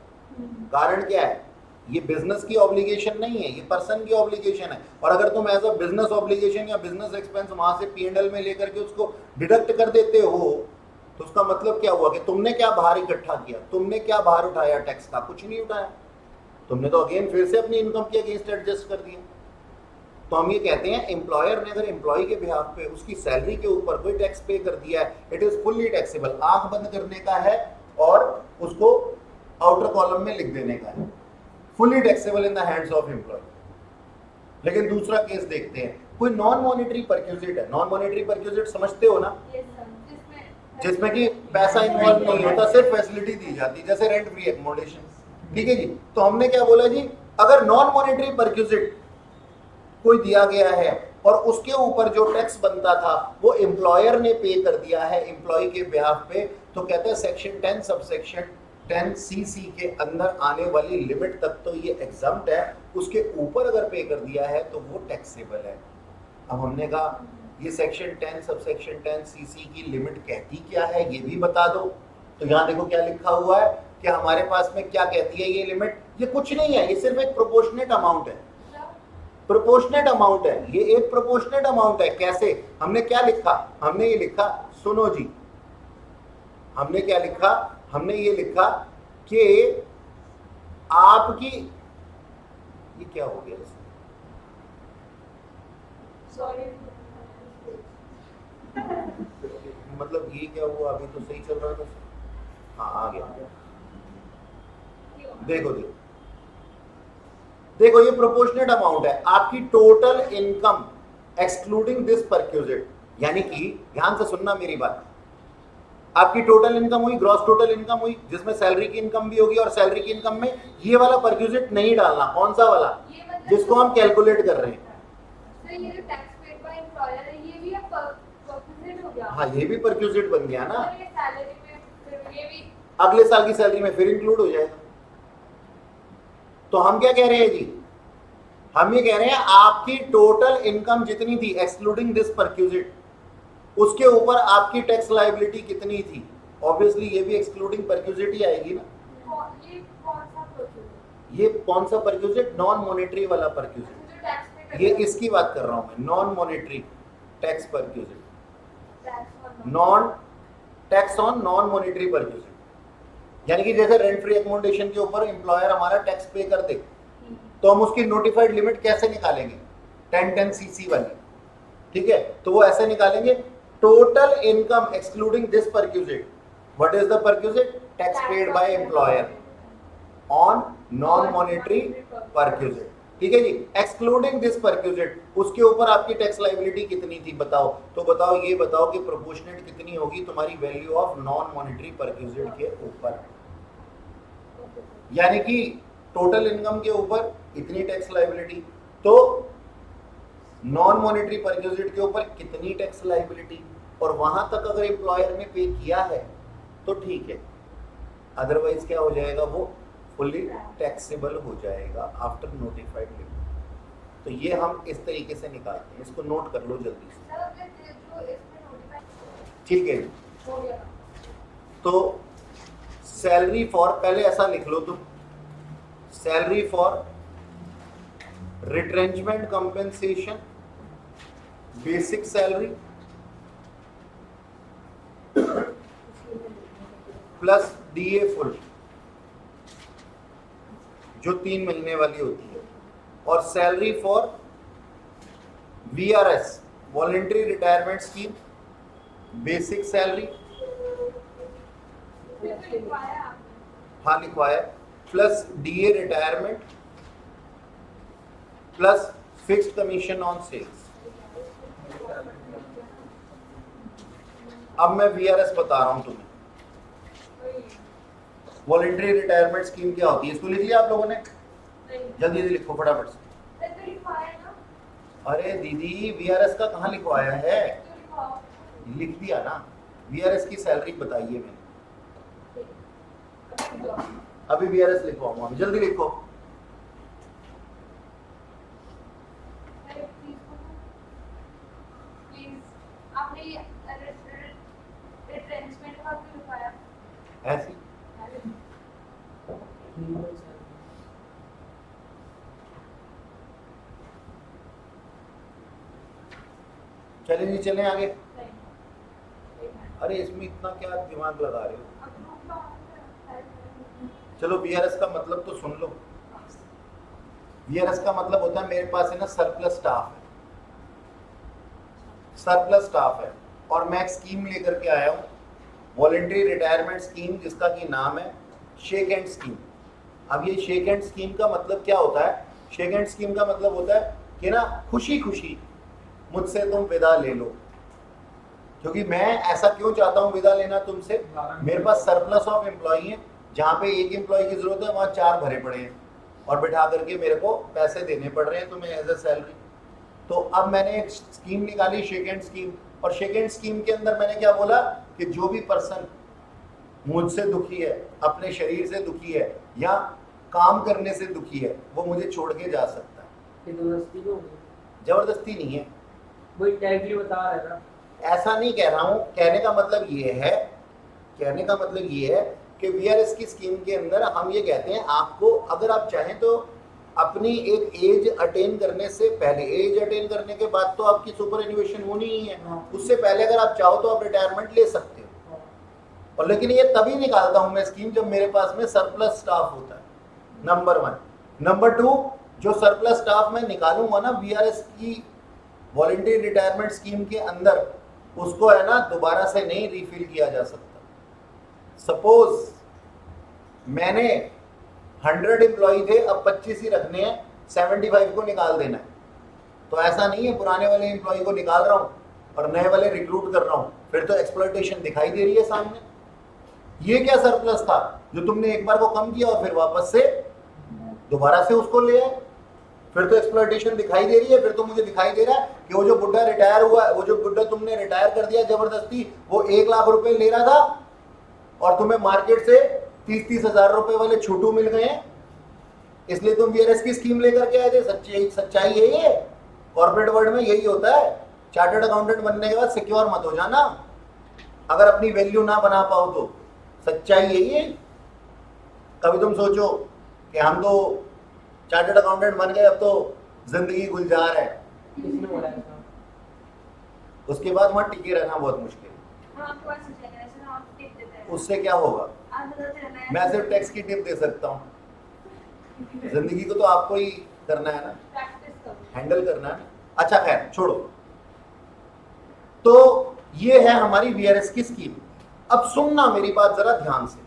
कारण क्या है? ये बिजनेस की ऑब्लिगेशन नहीं है, ये पर्सन की ऑब्लिगेशन है। और अगर तुम एज अ बिजनेस ऑब्लिगेशन या बिजनेस एक्सपेंस वहां से P&L में लेकर के उसको डिडक्ट कर देते हो, तो उसका मतलब क्या हुआ कि तुमने क्या भार इकट्ठा किया, तुमने क्या भार उठाया टैक्स का? कुछ नहीं उठाया, तुमने तो अगेन फिर से अपनी इनकम के अगेंस्ट एडजस्ट कर दिया। तो हम ये कहते हैं एम्प्लॉयर ने अगर एम्प्लॉय के बिहाफ पे उसकी सैलरी के ऊपर कोई टैक्स पे कर दिया है, इट इज फुल्ली टैक्सेबल। आंख बंद करने का है और उसको आउटर कॉलम में लिख देने का है, fully taxable in the hands of employ. लेकिन दूसरा केस देखते हैं, कोई नॉन मॉनेटरी परक्यूजिट है। नॉन मॉनेटरी परक्यूजिट समझते हो ना? जिसमें कि पैसा इन्वॉल्व नहीं होता, सिर्फ फैसिलिटी दी जाती, जैसे रेंट फ्री एकोमोडेशन। ठीक है जी। तो हमने क्या बोला जी, अगर नॉन मॉनेटरी परक्यूजिट कोई दिया गया है और उसके ऊपर जो टैक्स बनता था वो एम्प्लॉयर ने पे कर दिया है एम्प्लॉय के बिहाफ पे, तो कहते हैं सेक्शन 10 सबसेक्शन 10 CC के अंदर आने वाली लिमिट तक तो ये एग्जम्प्ट है, उसके ऊपर अगर पे कर दिया है तो वो टैक्सेबल है। अब हमने कहा ये सेक्शन 10 सबसेक्शन 10 CC की लिमिट कहती क्या है ये भी बता दो। तो यहाँ देखो क्या लिखा हुआ है कि हमारे पास में क्या कहती है ये लिमिट। ये कुछ नहीं है, ये सिर्फ एक प्रोपोर्शनेट अमाउंट है, प्रोपोर्शनेट अमाउंट है, ये एक प्रोपोर्शनेट अमाउंट है। कैसे? हमने क्या लिखा? हमने ये लिखा, सुनो जी, हमने क्या लिखा? हमने ये लिखा कि आपकी, ये क्या हो गया इसमें? मतलब ये क्या हुआ? अभी तो सही चल रहा था। हाँ आ गया। देखो देखो देखो, ये प्रोपोर्शनेट अमाउंट है, आपकी total income excluding this perquisite. यानी कि ध्यान से सुनना मेरी बात, आपकी टोटल इनकम हुई, ग्रॉस टोटल इनकम हुई, जिसमें सैलरी की इनकम भी होगी, और सैलरी की इनकम में ये वाला परक्यूजिट नहीं डालना। कौन सा वाला? जिसको हम कैलकुलेट कर रहे हैं। तो ये जो टैक्स पेड बाय एम्प्लॉयर है ये भी अब परक्यूजिट हो गया। हाँ, ये भी परक्यूजिट बन गया ना। और ये सैलरी में फिर ये भी अगले साल की सैलरी में फिर इंक्लूड हो जाएगा। तो हम क्या कह रहे हैं जी, हम ये कह रहे हैं आपकी टोटल इनकम जितनी थी एक्सक्लूडिंग दिस परक्यूजिट, उसके ऊपर आपकी टैक्स लायबिलिटी कितनी थी। ऑब्वियसली ये भी एक्सक्लूडिंग परक्यूजिट ही आएगी ना। ये कौन सा प्रोसीजर? ये कौन सा परक्यूजिट? नॉन मॉनेटरी वाला परक्यूजिट, जो टैक्स पे करते ये हैं, इसकी बात कर रहा हूं मैं, non monetary tax perquisite, tax और non tax on non monetary perquisite. यानी कि जैसे रेंट फ्री अकोमोडेशन के ऊपर एम्प्लॉयर हमारा टैक्स पे कर दे, तो हम उसकी नोटिफाइड लिमिट कैसे निकालेंगे? 1010 सीसी वाली, ठीक है। तो वो ऐसे निकालेंगे, total income excluding this perquisite, what is the perquisite? Tax paid by employer on non monetary perquisite, ठीक है जी। एक्सक्लूडिंग दिस परक्यूजिट, उसके ऊपर आपकी टैक्स लायबिलिटी कितनी थी बताओ। तो बताओ, ये बताओ कि प्रोपोर्शनेट कितनी होगी तुम्हारी value of non monetary perquisite के ऊपर। यानी कि टोटल इनकम के ऊपर इतनी टैक्स लायबिलिटी, तो नॉन मॉनेटरी परक्यूजिट के ऊपर कितनी टैक्स लायबिलिटी, और वहां तक अगर एम्प्लॉयर ने पे किया है तो ठीक है, अदरवाइज क्या हो जाएगा, वो फुल्ली टैक्सेबल हो जाएगा आफ्टर नोटिफाइड लिमिट। तो ये हम इस तरीके से निकालते हैं, इसको नोट कर लो जल्दी से, सर अपने जो इसमें नोटिफाई ठीक है। हो गया। तो सैलरी फॉर, पहले ऐसा लिख लो तुम, salary for retrenchment compensation, basic salary plus DA full, जो 3 महीने वाली होती है, और salary for VRS voluntary retirement scheme, basic salary, तो लिखवाया आपने। हाँ लिखवाया, plus DA retirement plus fixed commission on sales. अब मैं वीआरएस बता रहा हूं तुम्हें, वॉलंटरी रिटायरमेंट स्कीम क्या होती है, इसको लिख लिया आप लोगों ने? नहीं, जल्दी से लिखो फटाफट से। तो लिखवाया ना, अरे दीदी, वीआरएस का कहाँ लिखवाया है? तो लिखवाओ। लिख दिया ना, वीआरएस की सैलरी बताइए मैंने, अभी लिखवाओ। अभी वीआरएस लिखवाऊंगा, अभी जल्दी लिखो। अरे प्लीज आपने ये रिट्रेंचमेंट का क्यों लिखवाया? ऐसी चलें जी, चलें आगे। नहीं, एक मिनट। अरे इसमें इतना क्या दिमाग लगा रहे हो? अब ग्रुप में चलो वीआरएस का मतलब तो सुन लो। वीआरएस का मतलब होता है, मेरे पास है ना सरप्लस स्टाफ है, सरप्लस स्टाफ है, और मैं एक स्कीम लेकर के आया हूँ, वॉलंटरी रिटायरमेंट स्कीम, जिसका कि नाम है शेक हैंड स्कीम। अब ये शेक हैंड स्कीम का मतलब क्या होता है? शेक हैंड स्कीम का मतलब होता है कि ना खुशी खुशी मुझसे तुम विदा ले लो। क्योंकि मैं ऐसा क्यों चाहता हूँ विदा लेना तुमसे, मेरे पास सरप्लस ऑफ एम्प्लॉई है, जहाँ पे एक एम्प्लॉय की जरूरत है वहाँ 4 भरे पड़े हैं, और बिठा करके मेरे को पैसे देने पड़ रहे हैं तुम्हें एज ए सैलरी। तो अब मैंने एक स्कीम निकाली, शेक हैंड स्कीम, और शेक हैंड स्कीम के अंदर मैंने क्या बोला कि जो भी पर्सन मुझसे दुखी है, अपने शरीर से दुखी है, या काम करने से दुखी है, वो मुझे छोड़ के जा सकता है। जबरदस्ती नहीं होगी, जबरदस्ती नहीं है, वही डायरेक्टली बता रहा है ना। ऐसा नहीं कह रहा हूँ। कहने का मतलब ये है, कहने का मतलब ये है कि वीआरएस की स्कीम के अंदर हम ये कहते हैं, आपको अगर आप चाहें तो अपनी एक एज अटेन करने से पहले, एज अटेन करने के बाद तो आपकी सुपर एन्युएशन होनी ही है, उससे पहले अगर आप चाहो तो आप रिटायरमेंट ले सकते हो। और लेकिन ये तभी निकालता हूं मैं स्कीम जब मेरे पास में सरप्लस स्टाफ होता है, नंबर 1। नंबर 2, जो सरप्लस स्टाफ मैं निकालूंगा ना वीआरएस की वॉलंटरी रिटायरमेंट स्कीम के अंदर, उसको है ना दोबारा से नहीं रिफिल किया जा सकता। सपोज मैंने 100 एम्प्लॉई थे, अब 25 ही रखने हैं, 75 को निकाल देना है, तो ऐसा नहीं है पुराने वाले एम्प्लॉई को निकाल रहा हूँ और नए वाले रिक्रूट कर रहा हूँ, फिर तो एक्सप्लॉयटेशन दिखाई दे रही है सामने। ये क्या सरप्लस था जो तुमने एक बार को कम किया और फिर वापस से दोबारा से उसको ले आए, फिर तो एक्सप्लॉयटेशन दिखाई दे रही है। फिर तो मुझे दिखाई दे रहा है कि वो जो बुड्ढा रिटायर हुआ है, वो जो बुड्ढा तुमने रिटायर कर दिया जबरदस्ती, वो 1 लाख रुपए ले रहा था और तुम्हें मार्केट से 30-30 हजार रुपए वाले छोटू मिल गए हैं, इसलिए तुम वीआरएस की स्कीम लेकर के आए थे। सच्चाई यही है, कॉर्पोरेट वर्ल्ड में यही होता है। चार्टर्ड अकाउंटेंट बनने के बाद सिक्योर मत हो जाना अगर अपनी वैल्यू ना बना पाओ तो। सच्चाई यही है। कभी तुम सोचो कि हम तो चार्टर्ड अकाउंटेंट बन गए, अब तो जिंदगी गुलजार है, किसने बोला ऐसा? उसके बाद वहां टिके रहना बहुत मुश्किल है। हाँ, आपको ऐसा चलेगा, ऐसे ना आप टिप देते हैं। उससे क्या होगा? आप बदलते रहना है। मैं सिर्फ टैक्स की टिप दे सकता हूँ, जिंदगी को तो आपको ही करना है ना, प्रैक्टिस करो। हैंडल करना है। अच्छा खैर छोड़ो। तो ये है हमारी वीआरएस की स्कीम। अब सुनना मेरी बात जरा ध्यान से,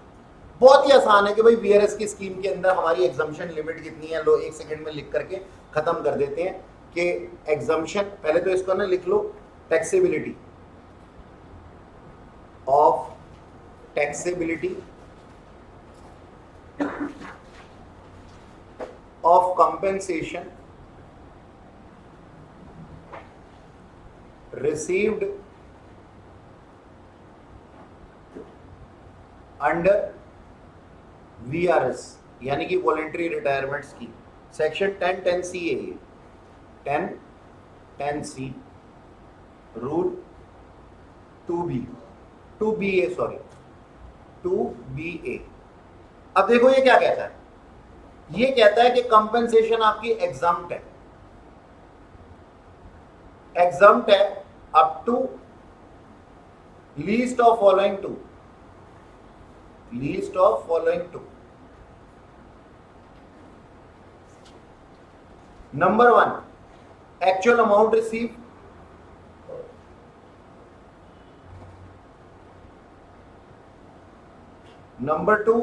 बहुत ही आसान है कि भाई वीआरएस की स्कीम के अंदर हमारी एग्जम्पशन लिमिट कितनी है। लो एक सेकंड में लिख करके खत्म कर देते हैं कि एग्जम्पशन, पहले तो इसको ना लिख लो, taxability of compensation received under VRS यानी कि voluntary retirement scheme, section 10(10)(c) है ये, 10(10)(c), रूल 2BA। अब देखो ये क्या कहता है, ये कहता है कि कंपनसेशन आपकी एग्जम्प्ट है, up to least of following two. Number 1, actual amount receive, number 2,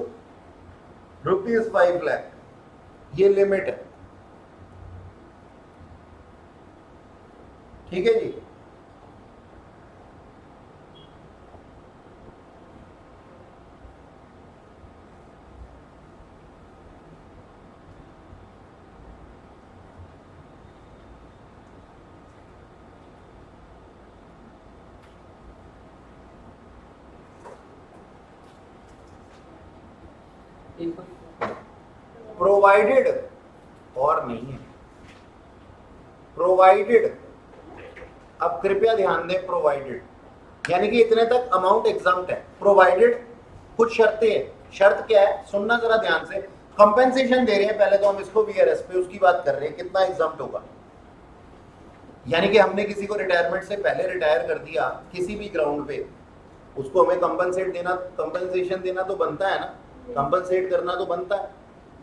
₹5 lakh, ये लिमिट है। ठीक है जी। प्रोवाइडेड और नहीं है, प्रोवाइडेड, अब कृपया ध्यान दें, प्रोवाइडेड यानी कि इतने तक अमाउंट एग्जम्प्ट है। प्रोवाइडेड कुछ शर्तें हैं, शर्त क्या है सुनना जरा ध्यान से। कंपेंसेशन दे रहे हैं, पहले तो हम इसको वीआरएस पे उसकी बात कर रहे हैं, कितना एग्जम्प्ट होगा, यानी कि हमने किसी को रिटायरमेंट से पहले रिटायर कर दिया किसी भी ग्राउंड पे, उसको हमें कंपनसेशन देना तो बनता है ना, कंपनसेट करना तो बनता है।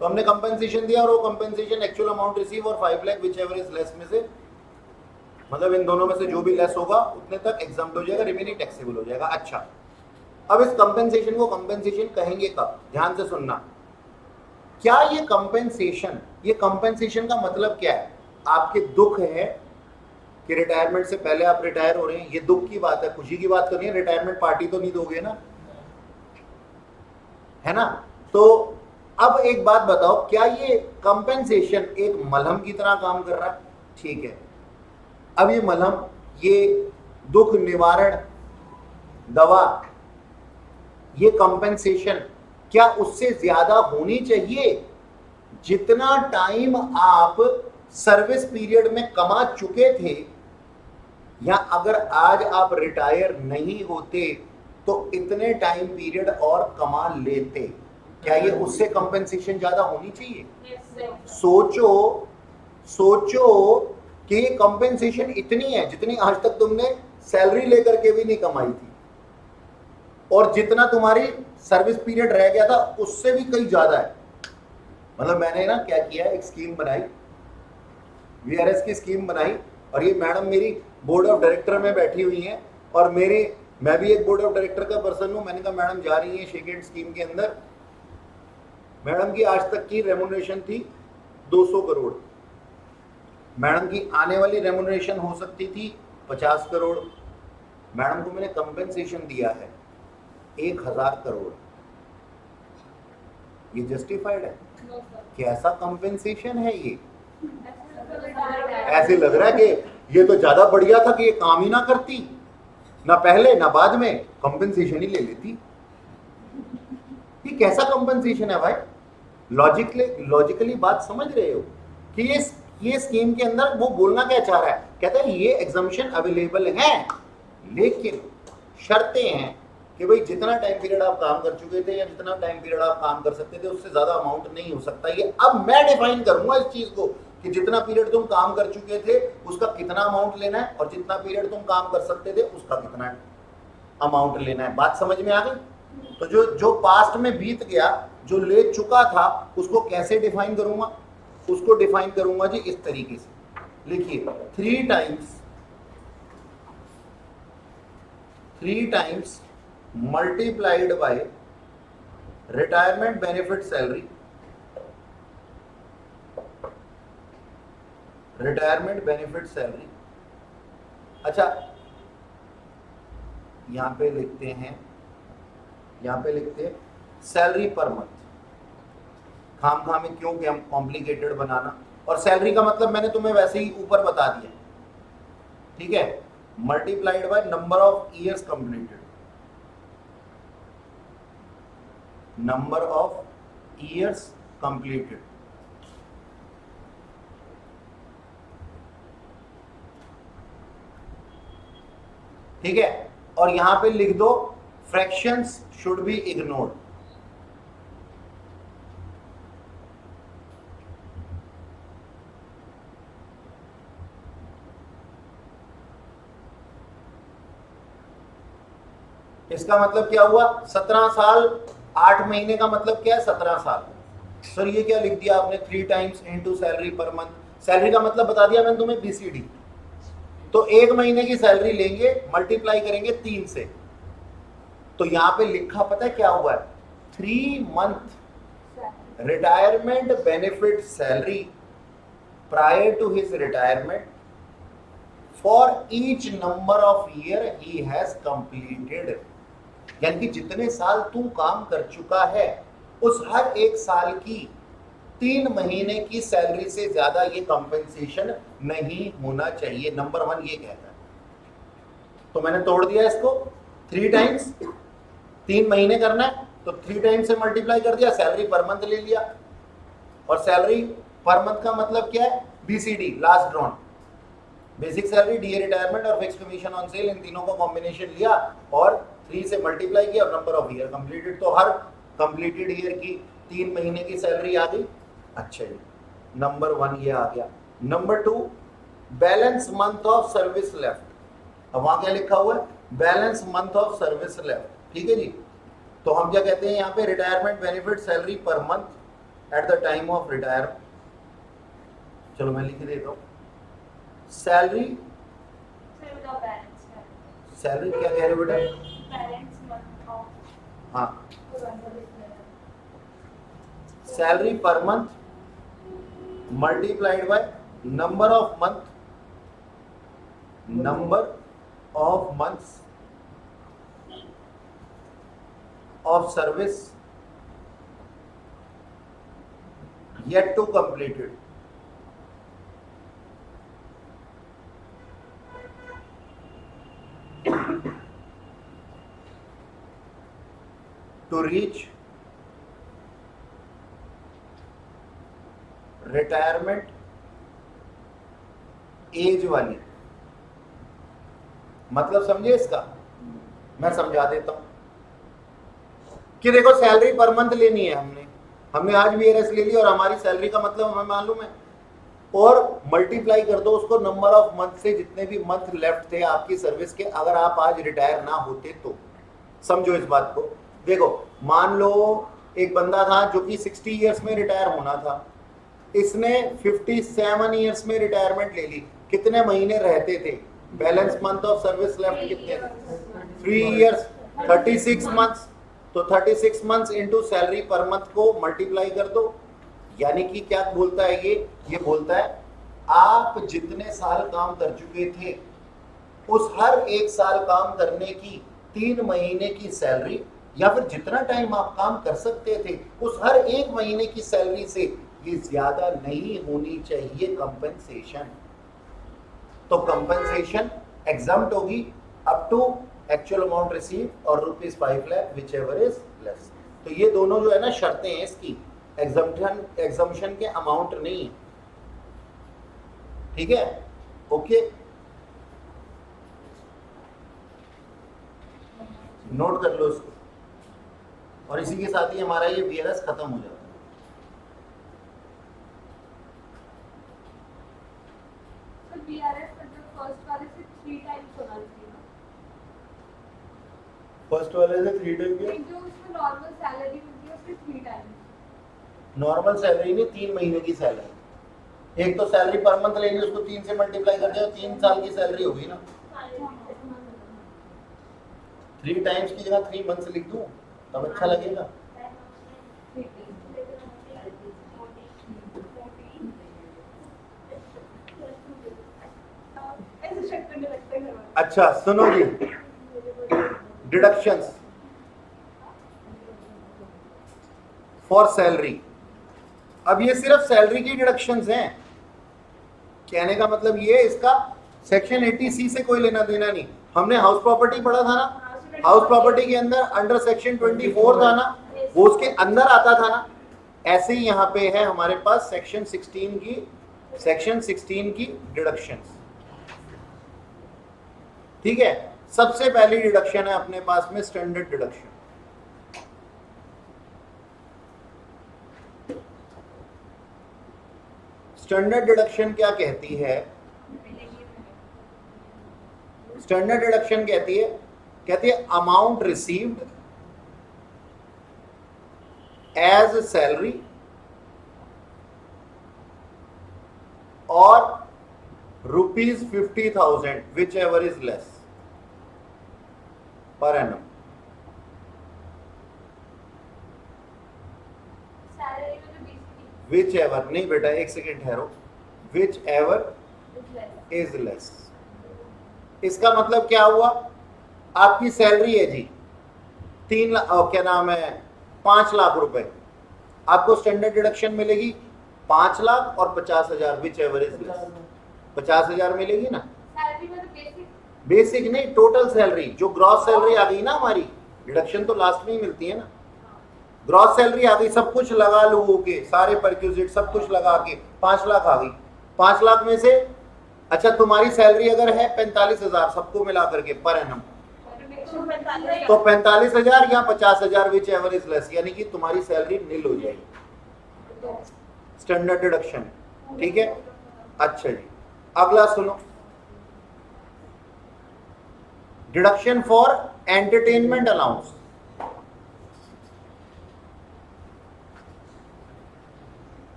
तो हमने कंपनसेशन दिया और वो कंपनसेशन एक्चुअल अमाउंट रिसीव और 5 lakh whichever is less में से, मतलब इन दोनों में से जो भी लेस होगा उतने तक एग्जम्प्ट हो जाएगा, रिमेनिंग टैक्सेबल हो जाएगा। अच्छा, अब इस कंपनसेशन को कंपनसेशन कहेंगे कब, ध्यान से सुनना। क्या ये कंपनसेशन का मतलब क्या है? आपके दुख है कि रिटायरमेंट से पहले आप रिटायर हो रहे हैं, ये दुख की बात है, खुशी की बात तो नहीं है, रिटायरमेंट पार्टी तो नहीं दोगे ना, है ना। तो अब एक बात बताओ, क्या ये कंपेंसेशन एक मलहम की तरह काम कर रहा है? ठीक है, अब ये मलहम, ये दुख निवारण दवा, ये कंपेंसेशन क्या उससे ज्यादा होनी चाहिए जितना टाइम आप सर्विस पीरियड में कमा चुके थे, या अगर आज आप रिटायर नहीं होते तो इतने टाइम पीरियड और कमा लेते? क्या ये उससे कंपेंसेशन ज्यादा होनी चाहिए? सोचो कि ये कंपेंसेशन इतनी है जितनी आज तक तुमने सैलरी लेकर के भी नहीं कमाई थी, और जितना तुम्हारी सर्विस पीरियड रह गया था उससे भी कहीं ज्यादा है। मतलब मैंने ना क्या किया, एक स्कीम बनाई, वीआरएस की स्कीम बनाई, और ये मैडम मेरी बोर्ड ऑफ डायरेक्टर में बैठी हुई हैं, और मैं भी एक बोर्ड ऑफ डायरेक्टर का पर्सन हूं। मैंने कहा मैडम जा रही है शेक हैंड स्कीम के अंदर, मैडम की आज तक की रेमुनरेशन थी 200 करोड़, मैडम की आने वाली रेमुनरेशन हो सकती थी 50 करोड़, मैडम को मैंने कंपेंसेशन दिया है 1000 करोड़। ये जस्टिफाइड है? कैसा कंपेंसेशन है ये? ऐसे लग रहा है कि ये तो ज्यादा बढ़िया था कि ये काम ही ना करती, ना पहले ना बाद में कंपेंसेशन ही ले लेती। ये कैसा कंपेंसेशन है भाई? लॉजिकली बात समझ रहे हो कि ये स्कीम के अंदर वो बोलना क्या चाह रहा है, कहता है ये एग्जम्पशन अवेलेबल है लेकिन शर्तें हैं कि भाई जितना टाइम पीरियड आप काम कर चुके थे या जितना टाइम पीरियड आप काम कर सकते थे उससे ज्यादा अमाउंट नहीं हो सकता। ये अब मैं डिफाइन करूंगा इस चीज को कि जितना पीरियड तुम काम कर चुके थे उसका कितना अमाउंट लेना है और जितना पीरियड तुम काम कर सकते थे उसका कितना अमाउंट लेना है। बात समझ में आ गई? तो जो पास्ट में बीत गया, जो ले चुका था, उसको कैसे डिफाइन करूंगा? उसको डिफाइन करूंगा जी इस तरीके से। लिखिए 3 times multiplied by retirement benefit salary, retirement benefit salary. अच्छा यहां पे लिखते हैं सैलरी पर मंथ। खाम में क्यों कि हम कॉम्प्लिकेटेड बनाना, और सैलरी का मतलब मैंने तुम्हें वैसे ही ऊपर बता दिया, ठीक है, multiplied by number of years completed, number of years completed. ठीक है, और यहां पे लिख दो फ्रैक्शंस शुड बी इग्नोर्ड। इसका मतलब क्या हुआ? 17 साल 8 महीने का मतलब क्या है? 17 साल। सर ये क्या लिख दिया आपने? 3 times into salary per month. Salary का मतलब बता दिया मैंने तुम्हें, BCD। तो 1 महीने की सैलरी लेंगे, मल्टीप्लाई करेंगे 3 से, तो यहां पे लिखा पता है क्या हुआ है? 3 month retirement benefit salary prior to his retirement for each number of year he has completed. यानी कि जितने साल तू काम कर चुका है उस हर एक साल की 3 महीने की सैलरी से ज्यादा ये कंपेंसेशन नहीं होना चाहिए। नंबर 1 ये कहता है। तो मैंने तोड़ दिया इसको, 3 टाइम्स 3 महीने करना है तो 3 टाइम्स से मल्टीप्लाई कर दिया, सैलरी पर मंथ ले लिया। और सैलरी पर मंथ का मतलब क्या है? BCD, last drawn, basic salary, DA retirement और फिक्स कमीशन ऑन सेल, इन तीनों का कॉम्बिनेशन लिया और 3 से मल्टीप्लाई किया, नंबर ऑफ ईयर कंप्लीटेड। तो हर कंप्लीटेड ईयर की 3 महीने की सैलरी आ गई। अच्छा जी, नंबर 1 ये आ गया। Number 2 balance month of service left. अब वहां क्या लिखा हुआ है? Balance month of service left. ठीक है जी, तो हम क्या कहते हैं यहाँ पे? Retirement benefit salary per month at the time of retirement. चलो मैं लिख देता हूँ, सैलरी सैलरी क्या कह रहे हो बेटा? हाँ, salary per month multiplied by number of months of service yet to completed। to reach retirement age वाली। मतलब समझे इसका? मैं समझा देता हूं कि देखो सैलरी पर मंथ लेनी है, हमने आज VRS ले ली और हमारी सैलरी का मतलब हमें मालूम है, और मल्टीप्लाई कर दो उसको नंबर ऑफ मंथ से, जितने भी मंथ लेफ्ट थे आपकी सर्विस के, अगर आप आज रिटायर ना होते तो। समझो इस बात को। देखो मान लो एक बंदा था जो कि 60 ईयर्स में रिटायर होना था, इसने 57 ईयर्स में रिटायरमेंट ले ली। कितने महीने रहते थे? Balance month of service left कितने? 3 ईयर्स, 36 मंथ्स। तो 36 months into salary per month को मल्टीप्लाई कर दो। यानी कि क्या बोलता है ये बोलता है आप जितने साल काम कर चुके थे उस हर एक साल काम करने की 3 महीने की सैलरी, या फिर जितना टाइम आप काम कर सकते थे उस हर एक महीने की सैलरी से ये ज्यादा नहीं होनी चाहिए कंपेंसेशन। तो कंपेंसेशन एग्जम्प्ट होगी up to actual amount receive और ₹5 lakh whichever is less. तो ये दोनों जो है ना शर्तें हैं इसकी, एग्जम्पशन के अमाउंट नहीं, ठीक है, ओके, नोट कर लो इसको। और इसी के साथ ही हमारा ये वीएलएस खत्म हो जाता है। तो बीआरएस मतलब फर्स्ट वाले से 3 टाइम्स होना चाहिए ना? फर्स्ट वाले से 3 टाइम के, एक जो उसमें नॉर्मल सैलरी मिलती है उसके 3 टाइम्स। नॉर्मल सैलरी नहीं, 3 महीने की सैलरी। एक तो सैलरी पर मंथ लेंगे, उसको 3 से मल्टीप्लाई कर दिया, 3 साल की सैलरी होगी ना। 3 टाइम्स की जगह 3 मंथ्स लिख दूं तब अच्छा लगेगा। ऐसे शक करने लगते हैं घर वाले। अच्छा सुनो जी, डिडक्शंस फॉर सैलरी। अब ये सिर्फ सैलरी की डिडक्शंस हैं, कहने का मतलब ये, इसका सेक्शन 80C से कोई लेना देना नहीं। हमने हाउस प्रॉपर्टी पढ़ा था ना, हाउस प्रॉपर्टी के अंदर अंडर सेक्शन 24 था ना, वो उसके अंदर आता था ना। ऐसे ही यहाँ पे है हमारे पास सेक्शन 16 की डिडक्शंस, ठीक है। सबसे पहली डिडक्शन है अपने पास में स्टैंडर्ड डिडक्शन। स्टैंडर्ड डिडक्शन क्या कहती है? स्टैंडर्ड डिडक्शन कहती है अमाउंट रिसीव्ड एज सैलरी और ₹50,000 which ever is less per annum. Salary में जो बेसिकली विच एवर नहीं बेटा, एक सेकेंड ठहरो, विच एवर इज लेस। इसका मतलब क्या हुआ? आपकी सैलरी है जी 3 लाख, क्या नाम है, 5 लाख रुपए, आपको स्टैंडर्ड डिडक्शन मिलेगी 5 लाख और 50,000 विच एवर इज लेस। 50,000 मिलेगी ना, सैलरी में तो बेसिक नहीं, टोटल सैलरी, जो ग्रॉस सैलरी आ गई ना हमारी, डिडक्शन तो लास्ट में ही मिलती है ना। ग्रॉस सैलरी आ गई, सब कुछ लगा लो के, सारे परक्यूजिट सब कुछ लगा के 5 लाख आ गई। 5 लाख में से अच्छा तुम्हारी सैलरी अगर है 45,000 सबको मिला करके पर एनम, तो 45,000 या 50,000 विच एवर इज लेस, यानी कि तुम्हारी सैलरी नील हो जाएगी, स्टैंडर्ड डिडक्शन, ठीक है। अच्छा जी, अगला सुनो, डिडक्शन फॉर एंटरटेनमेंट अलाउंस।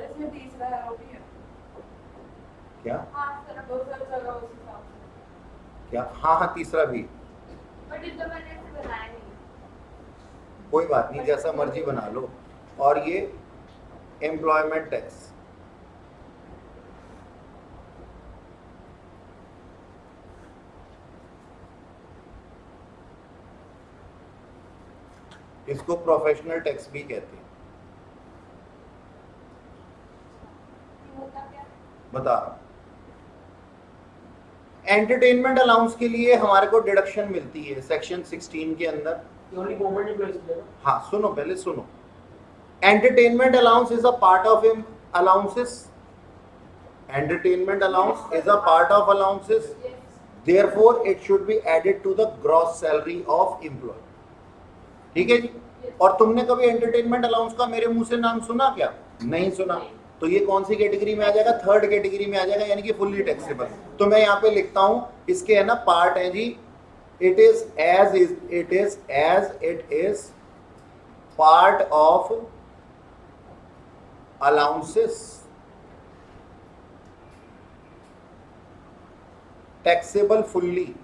इसमें तीसरा है, वो भी है। क्या हाँ सर, दो सर जगह उस हिसाब से। क्या? हाँ, तीसरा भी, बट इधर मैंने ऐसे बनाया नहीं। कोई बात नहीं, जैसा मर्जी बना लो। और ये एम्प्लॉयमेंट टैक्स, इसको प्रोफेशनल टैक्स भी कहते हैं। होता क्या? बता रहा हूं, एंटरटेनमेंट अलाउंस के लिए हमारे को डिडक्शन मिलती है सेक्शन 16 के अंदर। ओनली गवर्नमेंट एम्प्लॉइज के लिए ना? हाँ सुनो, पहले सुनो, entertainment allowance is a part of allowances, entertainment allowance is a part of allowances, therefore it should be added to the gross salary of employ, ठीक है जी। और तुमने कभी एंटरटेनमेंट अलाउंस का मेरे मुंह से नाम सुना क्या? नहीं सुना। तो ये कौन सी कैटेगरी में आ जाएगा? थर्ड कैटेगरी में आ जाएगा, यानी कि फुल्ली टैक्सेबल। तो मैं यहाँ पे लिखता हूं, इसके है ना पार्ट है जी, it is part of allowances taxable fully,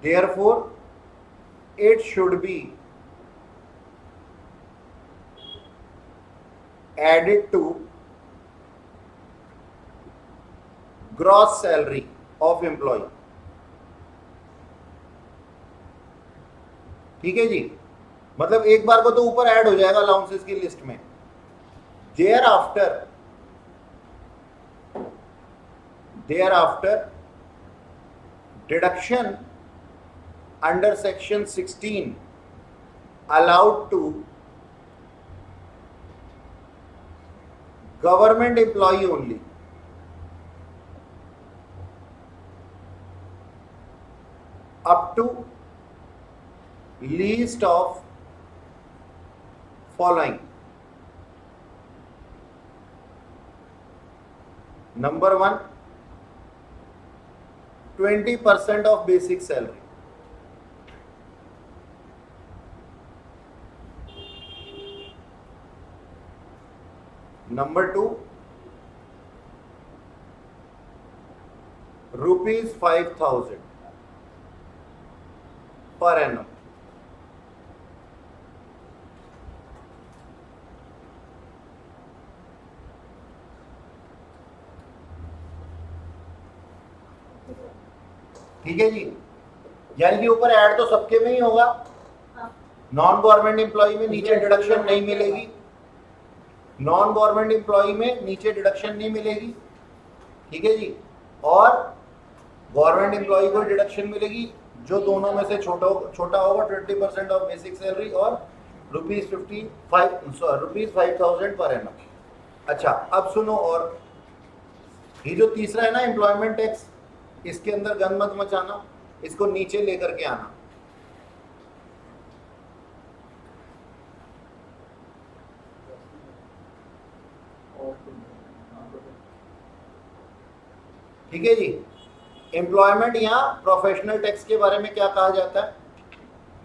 therefore it should be added to gross salary of employee, ठीक है जी। मतलब एक बार को तो ऊपर ऐड हो जाएगा अलाउंसेस की लिस्ट में। thereafter deduction under section 16 allowed to government employee only. Up to least of following. Number 1, 20% of basic salary. Number 2, rupees 5,000 per annum. ठीक है जी, यानी कि ऊपर ऐड तो सबके में ही होगा, नॉन गवर्नमेंट एम्प्लॉय में नीचे डिडक्शन नहीं मिलेगी, नॉन गवर्नमेंट एम्प्लॉय में नीचे डिडक्शन नहीं मिलेगी, ठीक है जी, और गवर्नमेंट एम्प्लॉय को डिडक्शन मिलेगी जो दोनों में से छोटा होगा 20% ऑफ बेसिक सैलरी और रुपीज 5,000 पर एनम। अच्छा, अब सुनो, और ये जो तीसरा है ना एम्प्लॉयमेंट टैक्स, इसके अंदर गन मत मचाना, इसको नीचे लेकर के आना। ठीक है जी, एम्प्लॉयमेंट यहां प्रोफेशनल टैक्स के बारे में क्या कहा जाता है,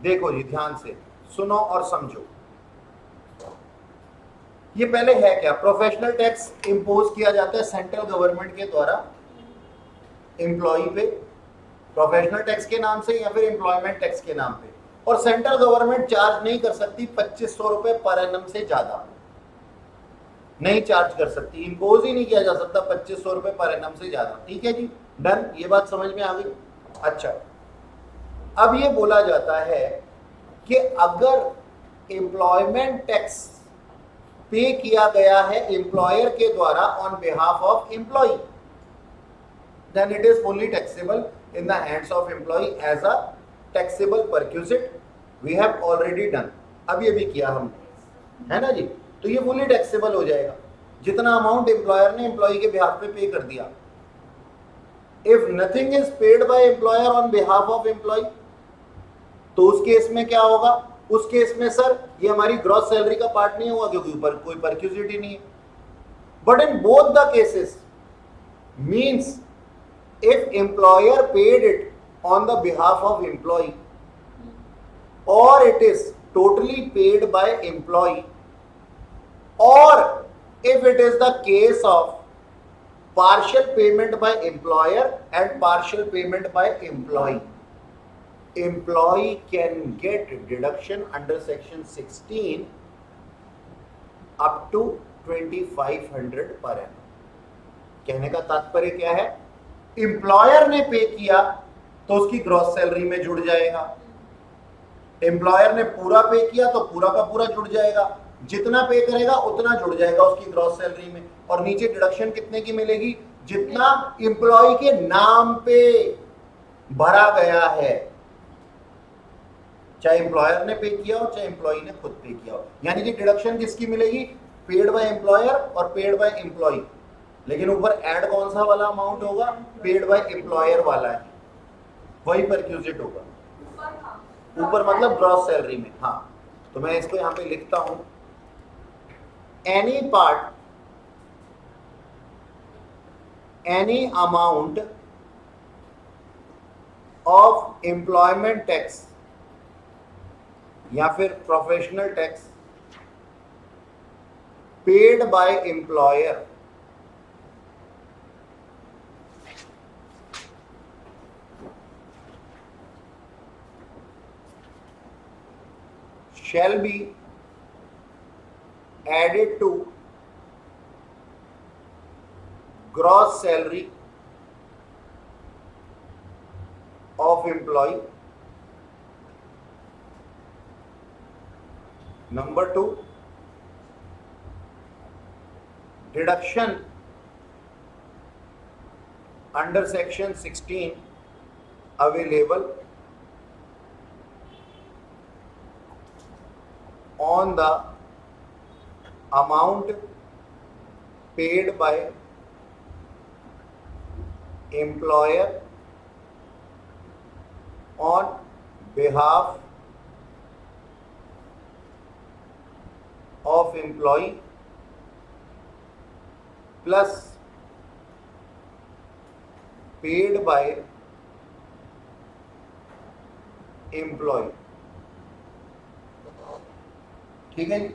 देखो जी ध्यान से सुनो और समझो। ये पहले है क्या, प्रोफेशनल टैक्स इंपोज किया जाता है सेंट्रल गवर्नमेंट के द्वारा एम्प्लॉय पे, प्रोफेशनल टैक्स के नाम से या फिर एम्प्लॉयमेंट टैक्स के नाम पे, और सेंट्रल गवर्नमेंट चार्ज नहीं कर सकती 2500 रुपए पर एनम से ज्यादा नहीं चार्ज कर सकती, इंपोज ही नहीं किया जा सकता 2500 रुपए पर एनम से ज्यादा। ठीक है जी, डन, ये बात समझ में आ गई। अच्छा, अब ये बोला जाता है कि अगर एम्प्लॉयमेंट टैक्स पे किया गया है एम्प्लॉयर के द्वारा on behalf of employ, then it is fully taxable in the hands of employee as a taxable perquisite. We have already done, अब ये भी किया हमने, है ना जी, तो ये fully taxable हो जाएगा जितना अमाउंट एम्प्लॉयर ने एम्प्लॉय के बिहाफ पे पे कर दिया। If nothing is paid by employer on behalf of employee, तो उस केस में क्या होगा, उस केस में सर ये हमारी ग्रॉस सैलरी का पार्ट नहीं होगा क्योंकि ऊपर कोई परक्यूजिट ही नहीं है। But in both the cases means if employer paid it on the behalf of employee or it is totally paid by employee, or if it is the case of partial payment by employer and partial payment by employee, employee can get deduction under section 16 up to 2500 per annum। कहने का तात्पर्य क्या है, employer ने पे किया तो उसकी ग्रॉस सैलरी में जुड़ जाएगा, एम्प्लॉयर ने पूरा पे किया तो पूरा का पूरा जुड़ जाएगा, जितना पे करेगा उतना जुड़ जाएगा उसकी ग्रॉस सैलरी में, और नीचे डिडक्शन कितने की मिलेगी, जितना एम्प्लॉय के नाम पे भरा गया है, चाहे एम्प्लॉयर ने पे किया हो चाहे एम्प्लॉय ने खुद पे किया हो। यानी कि डिडक्शन किसकी मिलेगी, पेड बाय एम्प्लॉयर और पेड बाय एम्प्लॉय, लेकिन ऊपर ऐड कौन सा वाला अमाउंट होगा, पेड बाय एम्प्लॉयर वाला है, वही परक्यूजिट होगा ऊपर, मतलब ग्रॉस सैलरी में। हाँ, तो मैं इसको यहां पे लिखता हूं, any part, any amount of employment tax या फिर professional tax paid by employer shall be added to gross salary of employee. Number 2, deduction under section 16 available on the amount paid by employer on behalf of employee plus paid by employee। ठीक है जी।